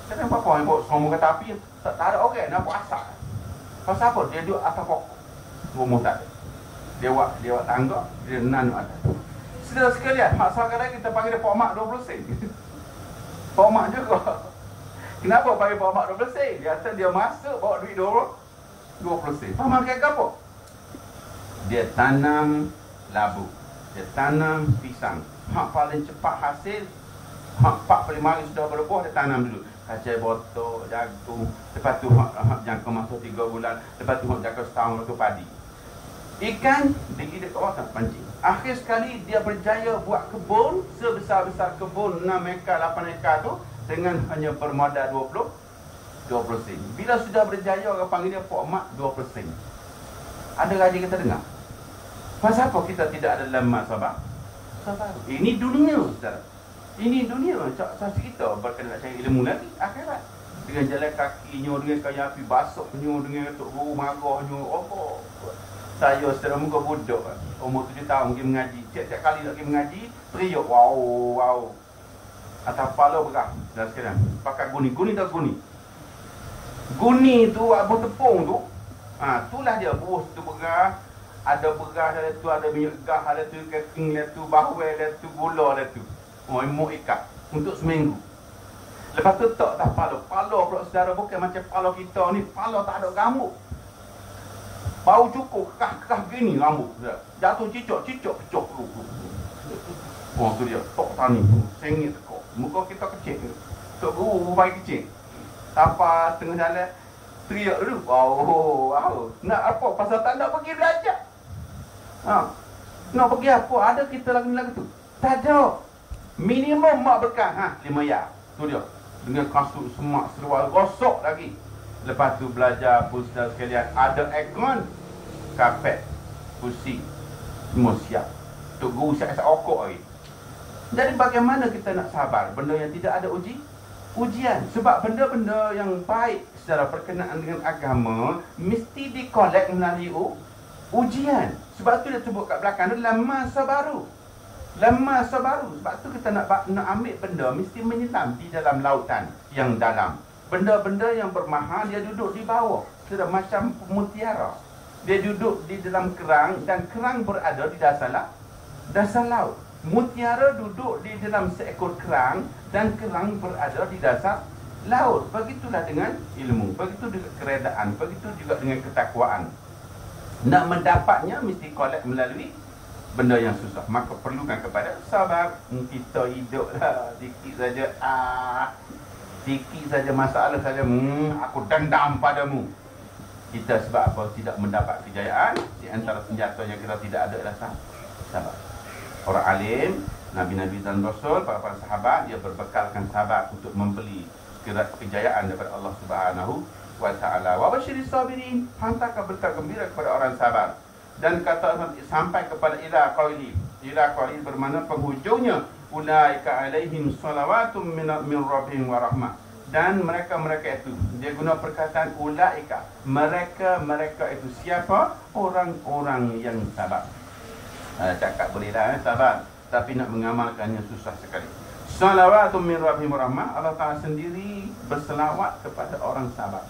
Saya tanya apa yang buat Sombong Kereta Api? Tak ada orang nampak asap. Pasal apa? Dia duduk atas pokok. Rumah tak ada. Dia buat tangga, dia nan atas. Saudara sekalian, mak saudara kita panggil dia Pak Mak 20 sen. Pak Mak juga. Kenapa panggil Pak Mak 20 sen? Dia kata dia masuk bawa duit 20 sen. Pak Mak kata apa? Dia tanam labu. Dia tanam pisang. Hak paling cepat hasil, hak 45 hari sudah berbuah, dia tanam dulu. Kacai botok, jagung. Lepas tu hak jangka masa 3 bulan. Lepas tu hak jangka setahun, lepas tu padi. Ikan, tinggi dia kat bawah pancing. Akhir sekali dia berjaya buat kebun sebesar-besar kebun 6 ekar 8 ekar tu dengan hanya bermodal 20 sen. Bila sudah berjaya orang panggil dia Pak Mak 20 sen. Ada raja kita dengar. Pasal apa kita tidak ada lemah sabar? Ini dunia, saudara. Ini dunia. Saksi kita berkena nak cari ilmu lagi akhirat. Dengan jalan kakinya, dengan kayu api basahnya, dengan tok guru marahnya, apa? Saya secara muka budak, umur 7 tahun pergi mengaji. Tiap-tiap kali nak pergi mengaji, teriuk, wow. Atas kepala berah. Dan sekarang, pakai guni. Guni tak guni? Guni tu, abu tepung tu, itulah dia, buah tu berah. Ada berah dalam tu, ada minyak gas dalam tu, keking dalam tu, bawel dalam tu, gula dalam tu. Imut ikat. Untuk seminggu. Lepas tu tak pala. Pala pula saudara, bukan macam pala kita ni. Pala tak ada rambut. Bau cukup, kekah gini rambut. Jatuh cicok, pecah. Oh tu dia, tok tani. Sengit tekok. Muka kita kecil. Tok guru baik kecil. Apa tengah jalan, teriak dulu. Wow. Nak apa? Pasal tak nak pergi belajar. Nak pergi apa? Ada kita lagu-lagu tu? Tak ada. Minimum mak bekal. 5 ya. Tu dia. Dengan kasut semak, seluar, gosok lagi. Lepas tu belajar pun saudara sekalian. Ada aircon, kapet, kursi, semua siap. Tok guru siap-siap okok lagi. Jadi bagaimana kita nak sabar benda yang tidak ada ujian? Sebab benda-benda yang baik secara berkenaan dengan agama mesti dikolek melalui ujian. Sebab tu dia sebut kat belakang tu lama sabaru. Sebab tu kita nak ambil benda mesti menyelam di dalam lautan yang dalam. Benda-benda yang bermahal dia duduk di bawah. Sudah macam mutiara. Dia duduk di dalam kerang dan kerang berada di dasar laut. Mutiara duduk di dalam seekor kerang dan kerang berada di dasar laut. Begitulah dengan ilmu. Begitu juga keredaan. Begitu juga dengan ketakwaan. Nak mendapatnya mesti kolek melalui benda yang susah. Maka perlukan kepada sabar. Kita hiduplah sikit saja. Sikit saja masalah saja. Aku dendam padamu. Kita sebab apa? Tidak mendapat kejayaan. Di antara senjata yang kita tidak ada adalah sabar. Orang alim, Nabi-Nabi dan Rasul, para sahabat, dia berbekalkan sabar untuk membeli kejayaan daripada Allah Subhanahu wa ta'ala. Wa basyiris sabirin, hantarkan berita gembira kepada orang sabar. Dan kata sampai kepada ila qaili. Ila qaili bermakna penghujungnya ulaika alaihim salawatum min rabbihim wa rahmah. Dan mereka itu, dia guna perkataan ulaika. Mereka itu siapa? Orang-orang yang sabar. Cakap bolehlah sabar, tapi nak mengamalkannya susah sekali. Salawatun min rabbihim rahmah. Allah Ta'ala sendiri berselawat kepada orang sabar.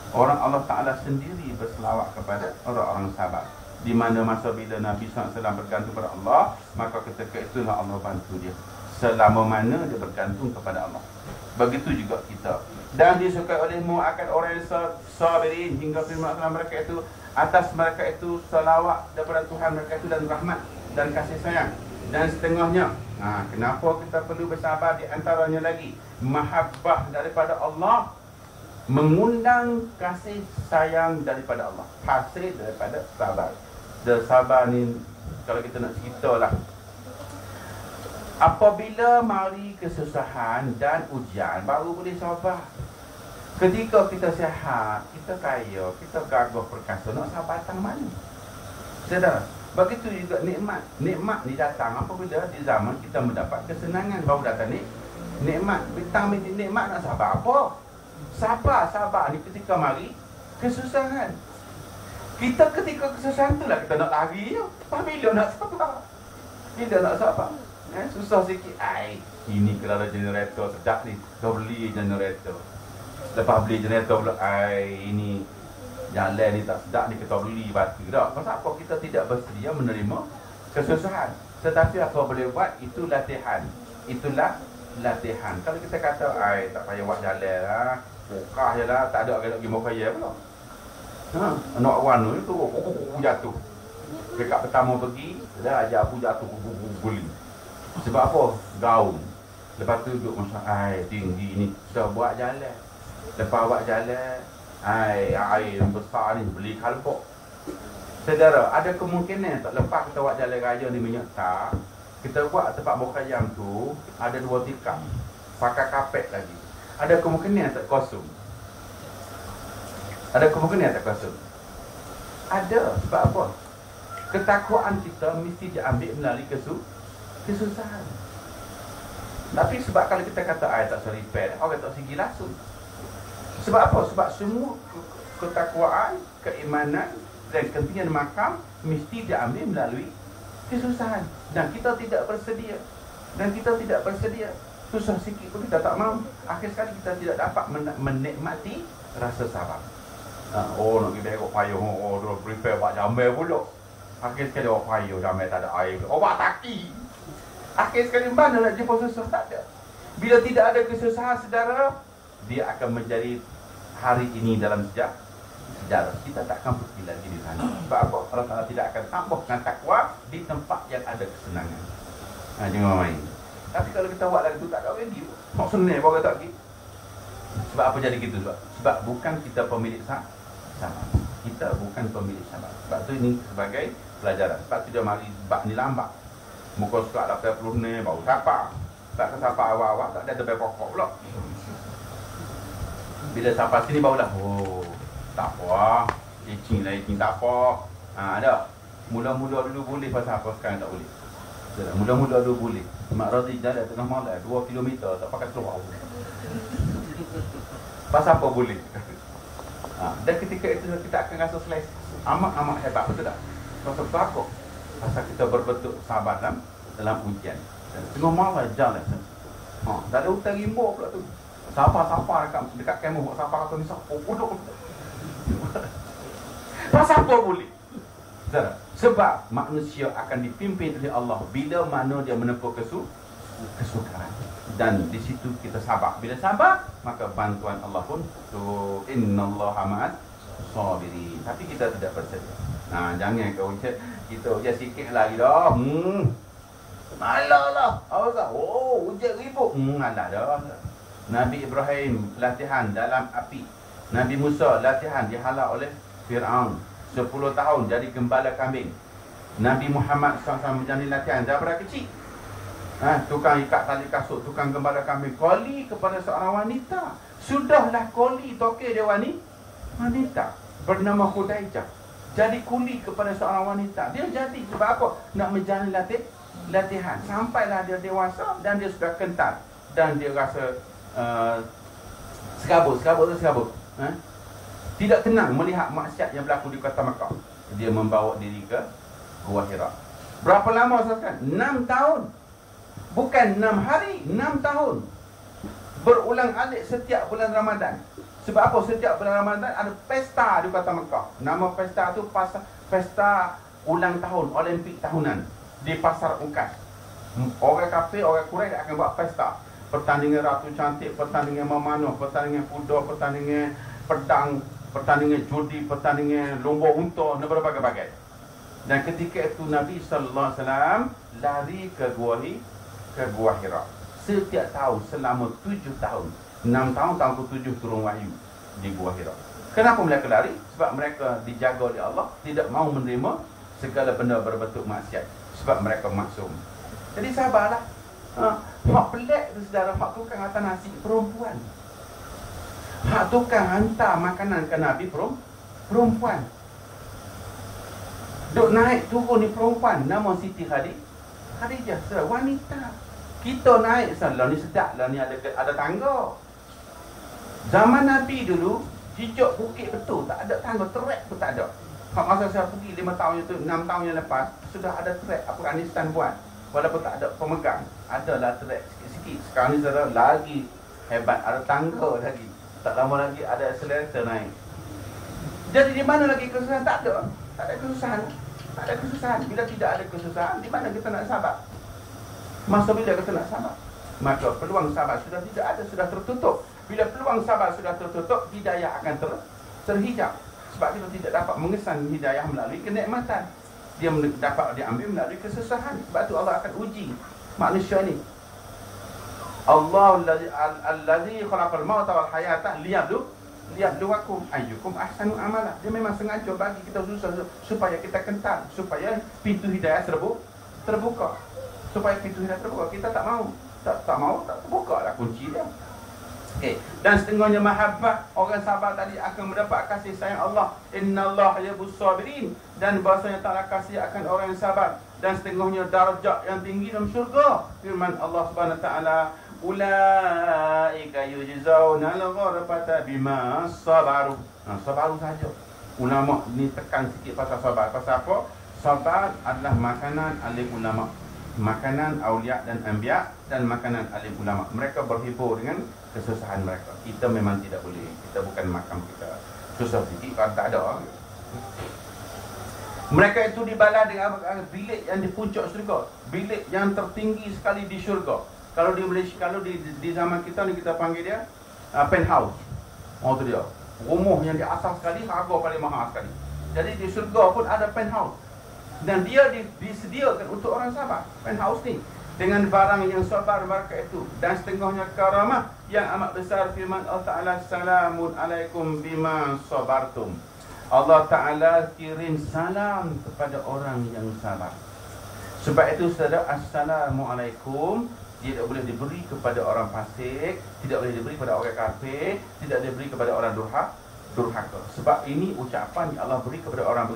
Orang Allah Ta'ala sendiri berselawat kepada orang-orang sabar. Di mana masa bila Nabi SAW bergantung kepada Allah, maka ketika itulah Allah bantu dia. Selama mana dia bergantung kepada Allah. Begitu juga kita. Dan disukai olehmu akan orang yang sabirin, hingga firman Allah mereka itu, atas mereka itu salawat daripada Tuhan mereka itu, dan rahmat dan kasih sayang. Dan setengahnya, kenapa kita perlu bersabar? Di antaranya lagi, mahabbah daripada Allah mengundang kasih sayang daripada Allah. Hasil daripada sabar. Dan sabar ni, kalau kita nak cerita lah, apabila mari kesusahan dan ujian, baru boleh sabar. Ketika kita sihat, kita kaya, kita gagah perkasa, nak sabar tang mana? Saudara, begitu juga nikmat. Nikmat ni datang apabila di zaman kita mendapat kesenangan, baru datang ni nikmat. Bintang nikmat, nak sabar apa? Sabar ni ketika mari kesusahan. Kita ketika kesusahan tu lah kita nak lari je. Bila nak sabar? Bila nak sabar? Susah sikit. Ini kalau ada generator sedap ni, kau beli generator. Lepas beli generator pula, ini jalan ni tak sedap ni, kita beli batu dah. Pasal apa? Kita tidak bersedia menerima kesusahan. Tetapi apa boleh buat, itu latihan. Itulah latihan. Kalau kita kata, tak payah buat jalan lah, bukah je lah, tak ada orang nak pergi mau kaya pula. Anak warna tu jatuh. Dekat pertama pergi, dah ajar aku jatuh, guli. Sebab apa? Gaun. Lepas tu duduk macam tinggi ni, sudah buat jalan. Lepas buat jalan, air besar ni beli kalpok. Saudara, ada kemungkinan tak lepas kita buat jalan raya ni minyak tak, kita buat tempat mukayam tu ada 2 tikam, pakai kapet lagi. Ada kemungkinan tak kosong? Ada kemungkinan tak kosong? Ada. Sebab apa? Ketakwaan kita mesti diambil melalui kesusahan. Tapi sebab kalau kita kata tak usah repair, orang tak segi langsung. Sebab apa? Sebab semua ketakwaan, keimanan dan kepentingan makam mesti diambil melalui kesusahan. Dan kita tidak bersedia. Susah sikit pun kita tak mahu. Akhir sekali kita tidak dapat menikmati rasa sabar. Nak pergi berok payung, dah prepare buat jambai pula. Akhir sekali payung, jambai tak ada air pula. Buat taki. Akhir sekali mana nak jumpa susah? Tak ada. Bila tidak ada kesusahan, saudara, dia akan menjadi hari ini dalam sejarah. Kita tak akan pergi lagi di sana. Sebab apa? Allah Ta'ala tidak akan tambahkan takwa di tempat yang ada kesenangan. Jangan main. Tapi kalau kita buat lagi tu, tak ada lagi. Nak senang bawa tak lagi. Sebab apa jadi gitu? Sebab bukan kita pemilik sabar. Kita bukan pemilik sabar. Sebab tu ini sebagai pelajaran. Sebab tu dia mari bab ni lambat. Muka suka 80 ni baru sapa. Tak ke sapa awal-awal, tak ada terbaik pokok pula. Bila sampai sini barulah, tak apa, itching tak apa. Ada. Mula-mula dulu boleh, pasal apa sekarang tak boleh. Mula-mula dulu boleh. Mak Radhi jalan tengah malam 2 km tak pakai seluar. Pasal apa boleh? Dan ketika itu kita akan rasa selesa. Amat hebat, betul tak? Pasal apa? Pasal kita berbentuk sabar dalam ujian. Tengah malam jalan. Dah ada hutan rimau pula tu. Sapa dekat kamu buat sapa kata ni siapa bodoh. Pasal apa boleh? Sebab manusia akan dipimpin oleh Allah bila mana dia menempuh kesukaran. Dan di situ kita sabar. Bila sabar, maka bantuan Allah pun innallaha ma'as sabirin. Tapi kita tidak bersedia. Jangan kau kita ujian sikit lagi dah. Malah lah. Ujian ribut. Alah dah. Nabi Ibrahim latihan dalam api. Nabi Musa latihan dihalau oleh Fir'aun 10 tahun jadi gembala kambing. Nabi Muhammad SAW menjalani latihan daripada kecil. Tukang ikat tali kasut, tukang gembala kambing, koli kepada seorang wanita. Sudahlah koli toke dia wanita bernama Khudaijah. Jadi kuli kepada seorang wanita. Dia jadi sebab apa? Nak menjalani latihan. Sampailah dia dewasa dan dia sudah kental. Dan dia rasa sekabut. Tidak tenang melihat maksiat yang berlaku di kota Makkah. Dia membawa diri ke Gua Hira. Berapa lama sekarang? 6 tahun. Bukan 6 hari, 6 tahun. Berulang-alik setiap bulan Ramadan. Sebab apa? Setiap bulan Ramadan ada pesta di kota Mekah. Nama pesta tu pesta ulang tahun, Olimpik tahunan di Pasar Ukas. Orang kafir, orang Quraisy akan buat pesta. Pertandingan ratu cantik, pertandingan memanah, pertandingan kuda, pertandingan pedang, pertandingan judi, pertandingan lomba unta dan berbagai-bagai. Dan ketika itu Nabi sallallahu alaihi wasallam lari ke Gua Hira. Setiap tahun selama 7 tahun. 6 tahun, tahun ke-7 turun wahyu di Gua Hira. Kenapa mereka lari? Sebab mereka dijaga oleh Allah, tidak mahu menerima segala benda berbentuk maksiat. Sebab mereka maksum. Jadi sabarlah. Hak pelik tu saudara, hak tukang hantar nasi perempuan. Hak tukang hantar makanan ke Nabi perempuan. Duk naik turun ni perempuan, nama Siti Khadijah, saudara, wanita. Kita naik salah ni sedap lah, ni ada tangga. Zaman Nabi dulu, jejak bukit betul, tak ada tangga, trek pun tak ada. Hak masa saya pergi 5 tahun itu, 6 tahun yang lepas, sudah ada trek Afghanistan buat. Walaupun tak ada pemegang, adalah trek sikit-sikit. Sekarang ni saudara lagi hebat, ada tangga lagi. Tak lama lagi ada accelerator naik. Jadi di mana lagi kesusahan? Tak ada. Tak ada kesusahan. Tak ada kesusahan. Bila tidak ada kesusahan, di mana kita nak sabar? Masa bila kita nak sabar? Maka peluang sabar sudah tidak ada, sudah tertutup. Bila peluang sabar sudah tertutup, hidayah akan terhijab. Sebab kita tidak dapat mengesan hidayah melalui kenikmatan. Dia dapat diambil melalui kesusahan. Sebab tu Allah akan uji manusia ni. Allah allazi khalaqal mauta wal hayata liyabluwakum ayyukum ahsanu amala. Dia memang sengaja bagi kita susah supaya kita kental, supaya pintu hidayah terbuka. Supaya pintu hidayah terbuka. Kita tak mau. Tak mau, tak terbuka lah kunci dia. Okay. Dan setengahnya mahabbah, orang sabar tadi akan mendapat kasih sayang Allah. Innallaha yuhibbus sabirin. Dan bahasanya Ta'ala kasih akan orang yang sabar. Dan setengahnya darjat yang tinggi dalam syurga. Firman Allah Subhanahu Wa Ta'ala, ulaika yujzauna al-ghurfata bima sabaru. Sabaru saja. Ulama ni tekan sikit pasal sabar. Pasal apa? Sabar adalah makanan ahli ulama. Makanan aulia dan anbiya dan makanan alim ulama. Mereka berhibur dengan kesusahan mereka. Kita memang tidak boleh. Kita bukan makam kita. Susah sikit kalau tak ada. Mereka itu dibalas dengan bilik yang di puncak syurga. Bilik yang tertinggi sekali di syurga. Kalau di Malaysia, kalau di zaman kita ni kita panggil dia penthouse. Oh tu dia. Rumah yang di atas sekali, harga paling mahal sekali. Jadi di syurga pun ada penthouse. Dan dia disediakan untuk orang sabar. Penthouse ni dengan barang yang sabar mereka itu. Dan setengahnya karamah yang amat besar firman Allah Ta'ala, salamun alaikum bima sabartum. Allah Ta'ala kirim salam kepada orang yang sabar. Sebab itu saudara, assalamualaikum tidak boleh diberi kepada orang fasik, tidak boleh diberi kepada orang kafir, tidak boleh diberi kepada orang durhaka. Sebab ini ucapan yang Allah beri kepada orang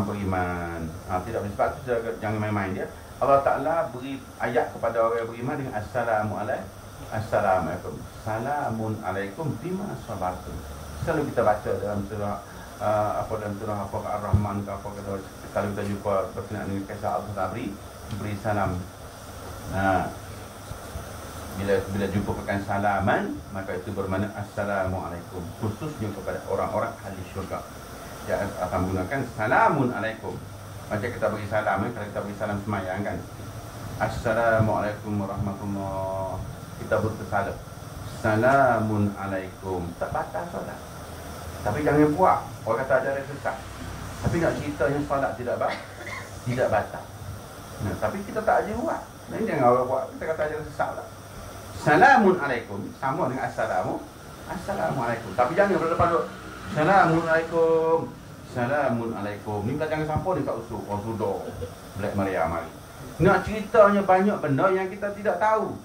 beriman. Tidak boleh. Sebab itu jangan main-main dia. Allah Ta'ala beri ayat kepada orang yang beriman dengan assalamualaikum. Salamun alaikum bima sabartum. Selalu kita baca dalam surah dalam surah Ar-Rahman ke apa kata, kalau kita jumpa berkenaan dengan kisah Al-Sabri beri salam. Bila jumpa perkataan salaman, maka itu bermakna assalamualaikum, khususnya kepada orang-orang ahli syurga. Dia akan menggunakan salamun alaikum. Macam kita bagi salam, kalau kita bagi salam semayang kan, assalamualaikum warahmatullahi, kita bersalam, salamun alaikum, tak batal solat. Tapi jangan buat. Orang kata ajaran sesat. Tapi nak cerita yang solat tidak batal. Tapi kita tak ajar buat. Ini jangan orang buat. Kita kata ajaran sesat lah. Salamun alaikum sama dengan assalamualaikum. Tapi jangan berdepan duk Assalamualaikum. Assalamualaikum. Ni tak jangan sampai dekat usul. Oh sudah. Black Maria mari. Nak ceritanya banyak benda yang kita tidak tahu.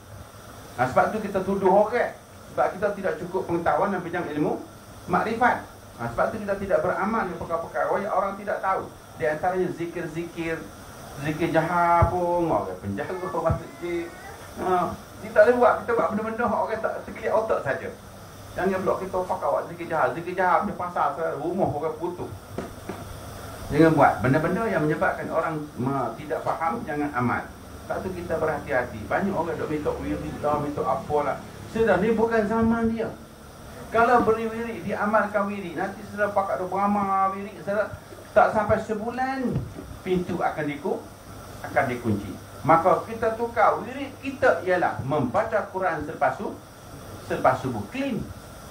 Sebab tu kita tuduh orang. Sebab kita tidak cukup pengetahuan dan bidang ilmu makrifat. Sebab tu kita tidak beramal dengan perkara-perkara yang orang tidak tahu. Di antaranya zikir jahat pun. Orang penjaga masjid. Kita tak boleh buat. Kita buat benda-benda orang tak terkelik otak saja. Jangan pula kita pakai awak zikir jahat di pasar, rumah orang putus. Jangan buat benda-benda yang menyebabkan orang tidak faham, jangan amal. Lepas tu kita berhati-hati. Banyak orang dok minta wirid lah, minta apalah. Sudah, ni bukan zaman dia. Kalau beri wirid, diamalkan wirid, nanti sudah pakat dok beramal wirid, sudah tak sampai sebulan, pintu akan dikunci. Maka kita tukar wirid kita ialah membaca Quran selepas subuh. Clean.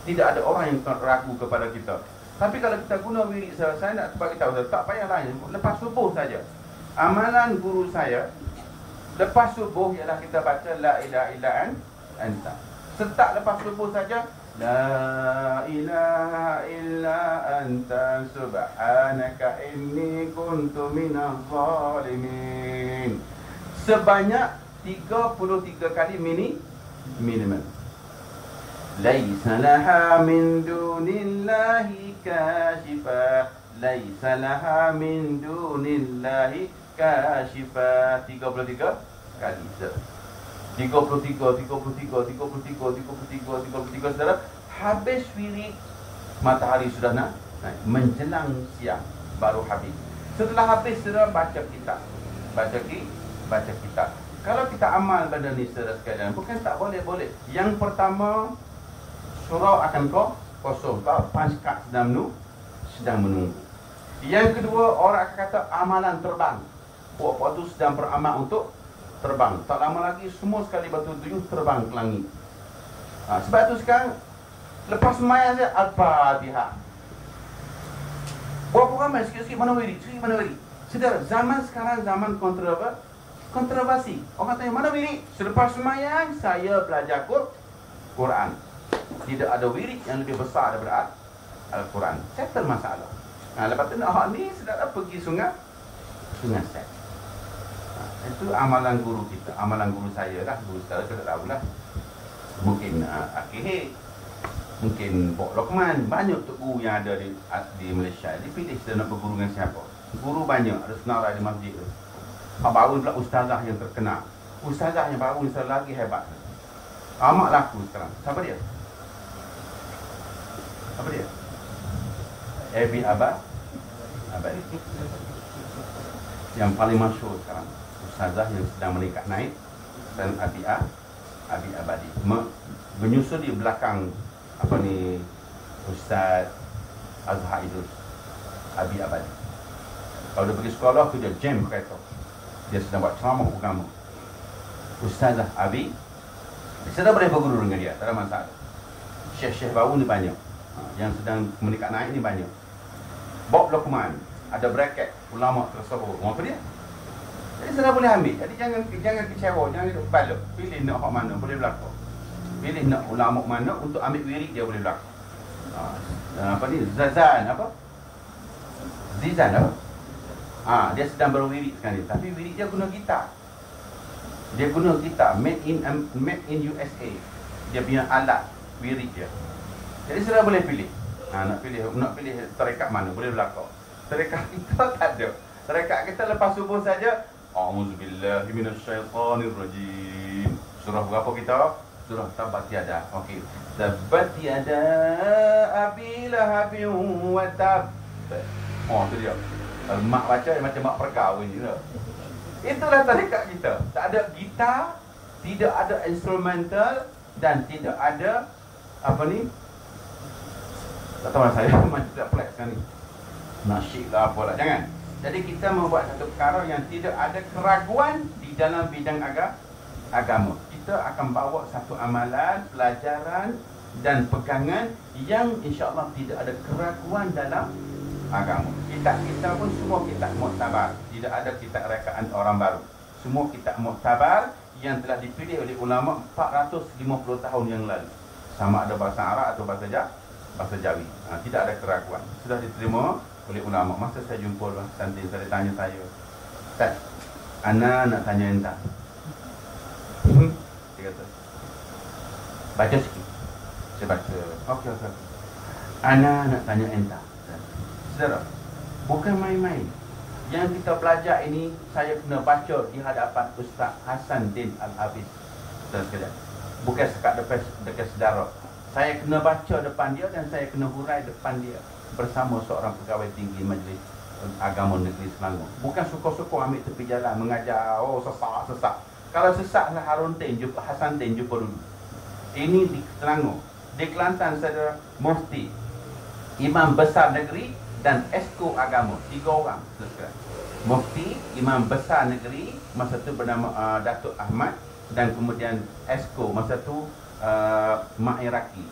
Tidak ada orang yang ragu kepada kita. Tapi kalau kita guna wirid, saya nak bagi tahu, tak payah lain, lepas subuh saja. Amalan guru saya, lepas subuh ialah kita baca La ilaha illa anta. Setak lepas subuh saja, La ilaha illa anta subhanaka inni kuntu minaz zalimin. Sebanyak 33 kali minimum. Laisa laha min dunillahi kashifa, laisa laha min dunillahi kashifa. 33 kali. 33, saudara. Habis wirid, matahari sudah nak naik, menjelang siang baru habis. Setelah habis, saudara baca kitab. Baca kitab. Kalau kita amal benda ni, saudara sekalian, bukan tak boleh. Yang pertama, surau akan kosong. Kau paskat sedang menunggu. Yang kedua, orang akan kata amalan terbang. Puak-puak tu sedang beramal untuk terbang. Tak lama lagi semua sekali batu tujuh terbang ke langit. Sebab tu sekarang lepas sembahyang saya Al-Fatihah. Berapa ramai sikit-sikit mana wirid, Saudara, zaman sekarang zaman kontroversi. Orang tanya mana wirid? Selepas sembahyang saya belajar Quran. Tidak ada wirid yang lebih besar daripada Al-Quran. Settle masalah. Lepas tu ni saudara pergi sungai Set. Itu amalan guru kita, amalan guru saya lah. Guru saya tak tahulah. Mungkin Akhir, mungkin Pok Lokman. Banyak tu guru yang ada di Malaysia. Dipilih kita nak berguru dengan siapa. Guru banyak, ada senarai di masjid tu. Baru pula ustazah yang terkenal. Ustazah yang baru ni lagi hebat. Amat laku sekarang. Siapa dia? Abi Abadi. Yang paling masyhur sekarang, ustazah yang sedang meningkat naik, dan Abi Abadi. Menyusul di belakang Ustaz Azhar Idrus, Abi Abadi. Kalau dia pergi sekolah tu dia jam kereta. Dia sedang buat ceramah agama. Ustazah Abi, kita boleh berguru dengan dia, tak ada masalah. Syekh-syekh baru ni banyak. Yang sedang meningkat naik ni banyak. Bob Lokman, ada bracket ulama tersebut. Apa dia? Jadi saudara boleh ambil. Jadi jangan kecewa, jangan balik. Pilih nak hak mana boleh berlaku. Pilih nak ulama mana untuk ambil wirid dia boleh berlaku. Zizan dia sedang berwirid sekarang ni, tapi wirid dia guna gitar. Made in USA. Dia punya alat wirid dia. Jadi saudara boleh pilih. Nak pilih tarekat mana boleh berlaku. Tarekat kita tak ada. Tarekat kita lepas subuh saja. A'udzubillahi minasyaitonirrajim. Surah berapa kita? Surah Tabat Yada. Okey. Tabat Yada Abi Lahabin wa Tab. Tu dia. Mak baca macam mak perkahwin je. Itulah tarekat kita. Tak ada gitar, tidak ada instrumental, dan tidak ada tak tahu saya macam tak flex kan ni. Nasyid lah apalah, jangan. Jadi kita membuat satu perkara yang tidak ada keraguan di dalam bidang agama. Kita akan bawa satu amalan, pelajaran dan pegangan yang insya-Allah tidak ada keraguan dalam agama. Kitab kita pun semua kitab muktabar. Tidak ada kitab rekaan orang baru. Semua kitab muktabar yang telah dipilih oleh ulama 450 tahun yang lalu. Sama ada bahasa Arab atau bahasa Jawi. Tidak ada keraguan. Sudah diterima oleh ulama. Masa saya jumpa Santin, saya tanya saya, Ustaz, ana nak tanya entah. Dia kata, baca sikit. Saya baca. Okey. Ana nak tanya entah. Saudara, bukan main-main. Yang kita belajar ini, saya kena baca di hadapan Ustaz Hasan Din Al-Hafiz. Saudara sekalian, bukan sekat dekat saudara. Saya kena baca depan dia dan saya kena hurai depan dia bersama seorang pegawai tinggi Majlis Agama Negeri Selangor. Bukan suka-suka ambil tepi jalan mengajar, sesak. Kalau sesak Harun Tin jumpa Hasan Tin jumpa dulu. Ini di Selangor. Di Kelantan saudara mufti, imam besar negeri dan esko agama, 3 orang. Mufti, imam besar negeri masa tu bernama Datuk Ahmad, dan kemudian esko masa tu Mak Iraki.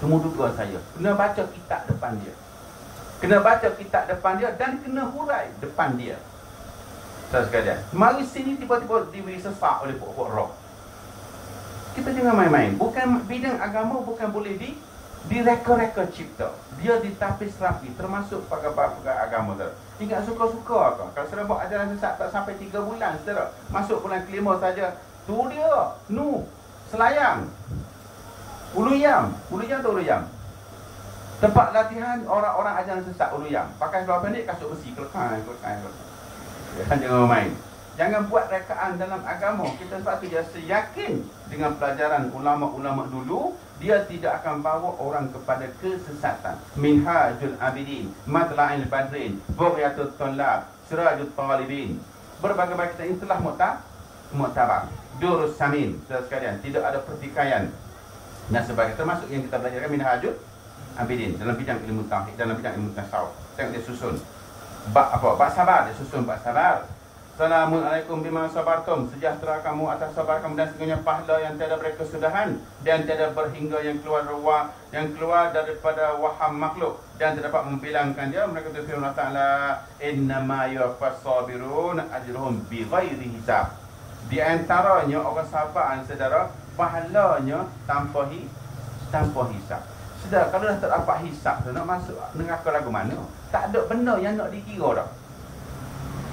Tunggu duga saya. Kena baca kitab depan dia. Kena baca kitab depan dia dan kena hurai depan dia. Saudara sekalian, mari sini tiba-tiba diberi sesak oleh pokok roh. Kita jangan main-main. Bukan bidang agama, bukan boleh direka-reka cipta. Dia ditapis rapi, termasuk pagar-pagar agama tu. Ingat suka-suka apa? Kalau saudara buat ajaran sesat tak sampai 3 bulan, saudara, masuk bulan kelima saja, tu dia, Selayang, Ulu Yam tu Ulu Yam. Tempat latihan orang-orang ajaran sesat Ulu Yam. Pakai seluar pendek, kasut besi, kelekang. Jangan main. Jangan buat rekaan dalam agama. Kita sebab tu biasa yakin dengan pelajaran ulama-ulama dulu, dia tidak akan bawa orang kepada kesesatan. Minhajul Abidin, Matla'il Badrin, Bughyatul Tullab, Sirajul Talibin. Berbagai-bagai kita ini telah muktabar. Durus Samin, saudara sekalian, tidak ada pertikaian dan sebagainya. Termasuk yang kita belajarkan Minhajul Abidin dalam bidang ilmu tauhid, dalam bidang ilmu tasawuf. Tengok dia susun bab sabar, dia susun bab sabar. Assalamualaikum bima sabartum, sejahtera kamu atas sabar kamu dan setengahnya pahala yang tiada berkesudahan dan tiada berhingga yang keluar daripada waham makhluk dan terdapat membilangkan dia. Mereka firman Allah Ta'ala, innama yuwaffas sabirun ajruhum bighairi hisab. Di antaranya orang sabar, saudara, pahalanya tanpa hisab. Saudara, kalau dah tak dapat hisab, nak masuk neraka lagu mana? Tak ada benda yang nak dikira dah.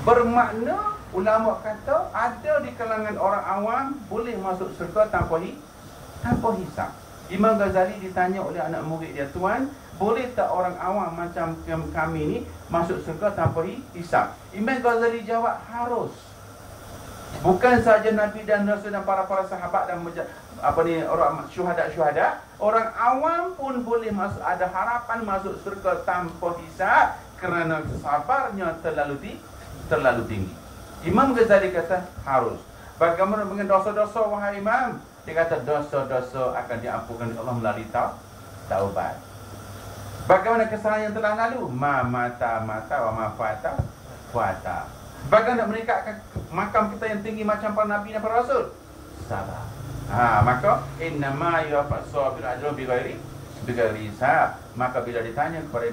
Bermakna ulama kata ada di kalangan orang awam boleh masuk syurga tanpa hisab. Imam Ghazali ditanya oleh anak murid dia, tuan, boleh tak orang awam macam kami ni masuk syurga tanpa hisab? Imam Ghazali jawab, harus. Bukan saja Nabi dan Rasul dan para sahabat dan orang syuhada, orang awam pun boleh masuk, ada harapan masuk syurga tanpa hisab kerana sabarnya terlalu tinggi. Imam Ghazali kata harus. Bagaimana dengan dosa-dosa, wahai Imam? Dia kata dosa-dosa akan diampunkan Allah melalui taubat. Bagaimana kesalahan yang telah lalu? Ma mata wa ma fata. Bagaimana meningkatkan makam kita yang tinggi macam para nabi dan para rasul? Sabar. Maka innama yuwaffas sabirun ajruhum bighairi hisab. Maka bila ditanya kepada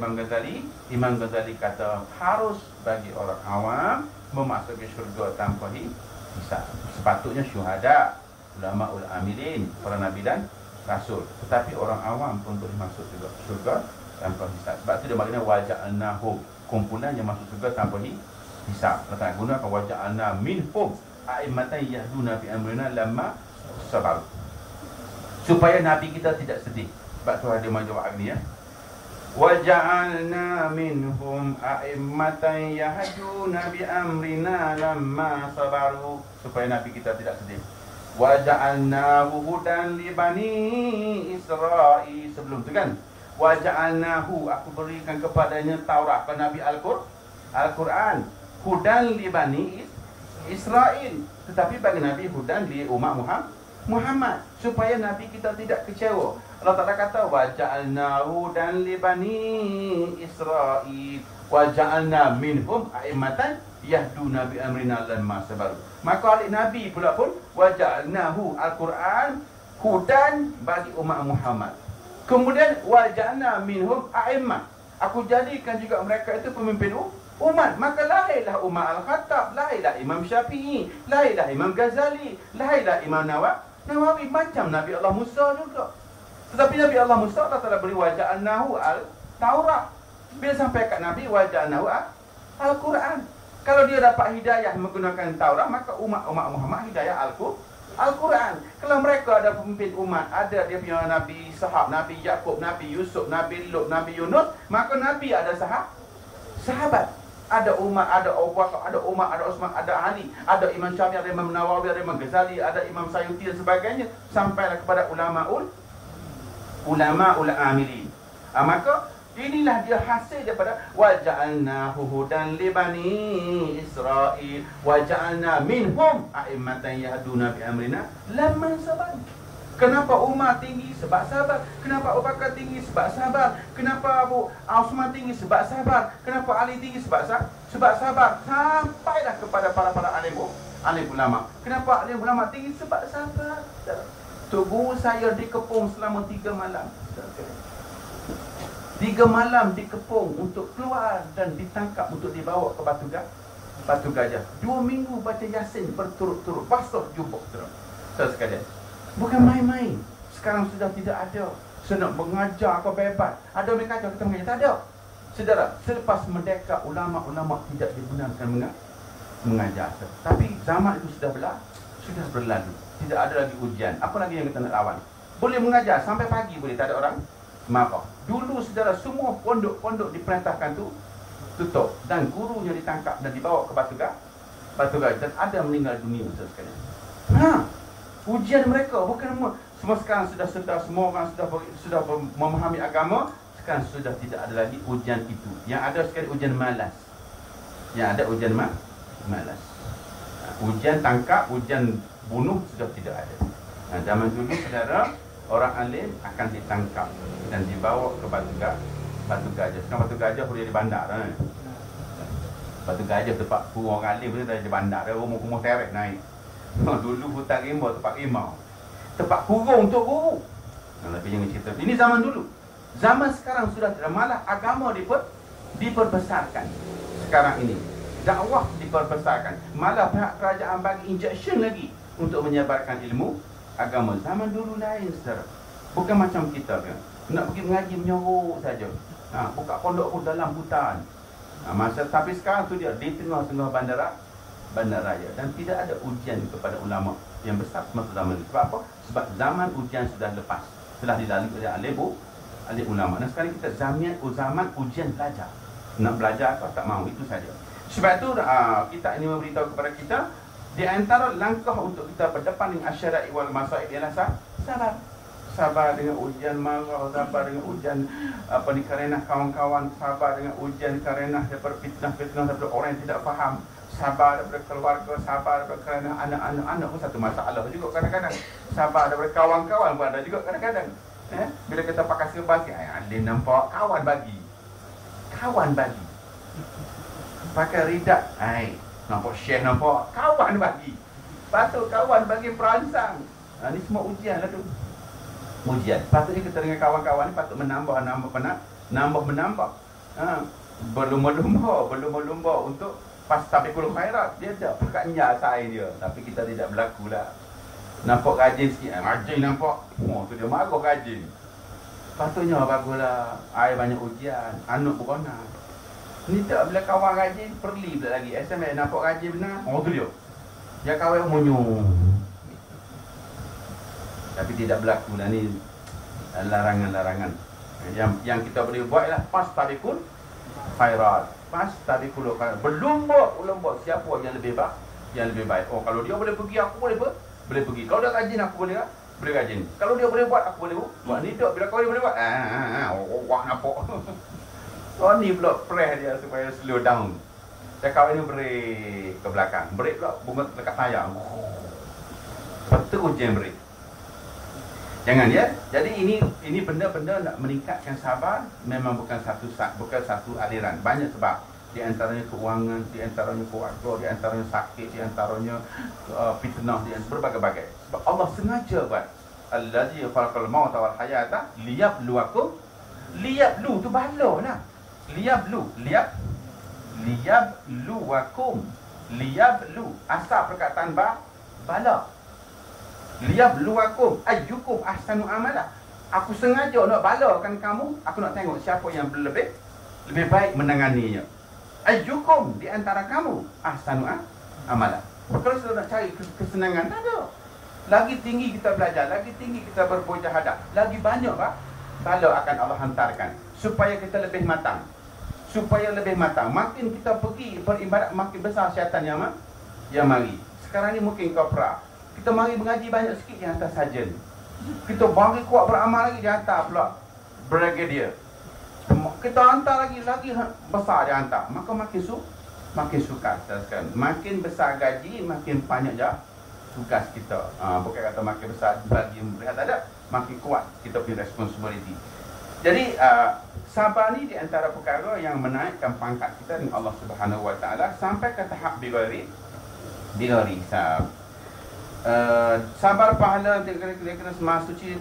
Imam Ghazali kata harus bagi orang awam memasuki syurga tanpa hisab. Sepatutnya syuhada, ulama amilin, para nabi dan rasul. Tetapi orang awam pun boleh masuk syurga tanpa hisab. Sebab itu dia maknanya waja'alnahu, kumpulan yang masuk syurga tanpa hisab. Kita gunakan waja'alna minhum a'immatan yahduna bi amrina lamma sabar. Supaya nabi kita tidak sedih. Sebab tu ada majawab ni ya. Waja'alna minhum a'immatan yahduna bi amrina lamma sabaru. Supaya nabi kita tidak sedih. Waja'alnahu hudan li bani Israil. Sebelum tu kan, waja'alnahu, aku berikan kepadanya Taurat, kepada Nabi Al-Quran, hudan li bani Israil. Tetapi bagi Nabi hudan li umat Muhammad, supaya Nabi kita tidak kecewa. Allah Ta'ala kata waja'alna hudan li bani Israil waja'alna minhum a'immatan yahduna bi amrina lamma sabaru. Maka ahli Nabi pula pun waja'alnahu Al-Quran hudan bagi umat Muhammad. Kemudian waja'alna minhum a'immah, aku jadikan juga mereka itu pemimpin umat. Maka lahirlah Umar Al-Khattab, lahirlah Imam Syafi'i, lahirlah Imam Ghazali, lahirlah Imam Nawawi, macam Nabi Allah Musa juga. Tetapi Nabi Allah Musa, Allah Ta'ala beri waja'alnahu Al-Taurat. Bila sampai kat Nabi waja'alnahu Al-Quran. Kalau dia dapat hidayah menggunakan Taurat, maka umat Muhammad hidayah Al-Quran. Kalau mereka ada pemimpin umat, ada dia punya Nabi Sahab, Nabi Yaqub, Nabi Yusuf, Nabi Lut, Nabi Yunus, maka Nabi ada sahabat. Ada Umar, ada Abu Bakar, ada Umar, ada Uthman, ada Ali, ada Imam Syafi'i, ada Imam Nawawi, ada Imam Ghazali, ada Imam Sayuti dan sebagainya, sampailah kepada ulama-ul amilin. Maka Inilah dia hasil daripada waja'alnahu hudan li bani Israil waja'alna minhum a'immatan yahduna bi amrina lamma sabar. Kenapa Umar tinggi? Sebab sabar. Kenapa Abu Bakar tinggi? Sebab sabar. Kenapa Abu Osman tinggi? Sebab sabar. Kenapa Ali tinggi? Sebab sabar. Sampailah kepada para alim ulama. Kenapa alim ulama tinggi? Sebab sabar. Guru saya dikepung selama 3 malam. 3 malam dikepung untuk keluar dan ditangkap untuk dibawa ke Batu Gajah. 2 minggu baca Yasin berturut-turut, basuh jubuk terus. Saudara sekalian, bukan main-main. Sekarang sudah tidak ada. Senang mengajar kau bebas. Ada mereka ajar, kita mengajar. Tak ada. Saudara, selepas merdeka, ulama-ulama tidak dibenarkan mengajar. Tapi zaman itu sudah berlalu. Tidak ada lagi ujian. Apa lagi yang kita nak lawan? Boleh mengajar sampai pagi boleh, tak ada orang marah. Dulu saudara, semua pondok-pondok diperintahkan tu tutup dan gurunya ditangkap dan dibawa ke Batu Gajah dan ada meninggal dunia saudara sekalian. Ujian mereka bukan semua sekarang sudah semua orang sudah memahami agama. Sekarang sudah tidak ada lagi ujian itu. Yang ada sekali ujian malas. Yang ada ujian malas. Ujian tangkap, ujian bunuh sudah tidak ada. Zaman dulu saudara, orang alim akan ditangkap dan dibawa ke Batu Gajah. Sekarang Batu Gajah boleh di bandar. Batu Gajah tempat orang alim boleh di bandar. Rumah-rumah terek naik. Dulu hutan rimau, tempat rimau. Tempat kurung untuk guru. Tapi jangan cerita. Ini zaman dulu. Zaman sekarang sudah tidak, malah agama diperbesarkan. Sekarang ini dakwah diperbesarkan. Malah pihak kerajaan bagi injection lagi untuk menyebarkan ilmu agama. Zaman dulu lain saudara. Bukan macam kita kan. Nak pergi mengaji menyorok saja. Buka pondok pun dalam hutan. Tapi sekarang tu dia di tengah-tengah bandaraya dan tidak ada ujian kepada ulama yang besar semasa zaman itu. Sebab apa? Sebab zaman ujian sudah lepas. Telah dilalui oleh alim ulama. Dan sekarang kita zaman ujian belajar. Nak belajar atau tak mahu, itu saja. Sebab itu kita ini memberitahu kepada kita, di antara langkah untuk kita berdepan dengan asyara'i wal masaib ialah sabar. Sabar dengan ujian marah, sabar dengan ujian kerana kawan-kawan, sabar dengan ujian kerana daripada fitnah daripada orang yang tidak faham, sabar daripada keluarga, sabar daripada kerana anak pun satu masalah juga kadang-kadang. Sabar daripada kawan-kawan pun ada juga kadang-kadang. Bila kita pakai serba sikit, alim nampak kawan bagi. Pakai ridak, nampak syekh, nampak kawan bagi. Patut kawan bagi perangsang. Ni semua ujian lah tu. Ujian. Patutnya kita dengan kawan-kawan ni patut menambah. Berlumba-lumba untuk fastabiqul khairat. Dia tak perkanya saya dia. Tapi kita tidak berlaku lah. Nampak rajin sikit, rajin nampak. Tu dia marah rajin. Patutnya baguslah. Air banyak ujian, anak beronak. Ni tak, bila kawan rajin, perli pula lagi. SMS nampak rajin benar, tu dia. Dia kawan munyung. Tapi tidak berlaku lah, ni larangan-larangan. Yang kita boleh buat ialah fastabiqul khairat. Fastabiqul khairat. Berlumba siapa yang lebih baik. Kalau dia boleh pergi, aku boleh pergi. Kalau dia rajin, aku boleh rajin. Kalau dia boleh buat, aku boleh buat. Ni tak, bila kau dia boleh buat, wak nampak. Ni pula press dia supaya slow down. Dia kawan ni break ke belakang. Break pula bunga dekat tayar. Betul ujian break. Jangan ya. Jadi ini benda-benda nak meningkatkan sabar memang bukan satu aliran. Banyak sebab. Di antaranya keuangan, di antaranya keluarga, di antaranya sakit, di antaranya fitnah, di antaranya berbagai-bagai. Sebab Allah sengaja buat allazi khalaqal mauta wal hayata liyabluwakum. Liyablu tu balalah. Liyabluwakum. Liyablu asal perkataan bala. Liyabluwakum ayyukum ahsanu amala. Aku sengaja nak balakan kamu. Aku nak tengok siapa yang lebih baik menanganinya. Ayyukum di antara kamu ahsanu amala. Kalau sudah nak cari kesenangan, tak ada. Lagi tinggi kita belajar, lagi tinggi kita bermujahadah, lagi banyak bala akan Allah hantarkan supaya kita lebih matang. Makin kita pergi beribadat, makin besar syaitan yang mari. Sekarang ni mungkin kopra. Kita mari mengaji banyak sikit, dia hantar sarjan. Kita bagi kuat beramal lagi, dia hantar pula brigadier. Kita hantar lagi besar dia hantar, maka makin sukar kan. Makin besar gaji, makin banyak je tugas kita. Bukan kata makin besar bagi berehat, ada makin kuat kita punya responsibility. Jadi sabar ni di antara perkara yang menaikkan pangkat kita dengan Allah Subhanahu Wa Taala sampai ke tahap bigari hisab. Sabar pahala kira-kira maha suci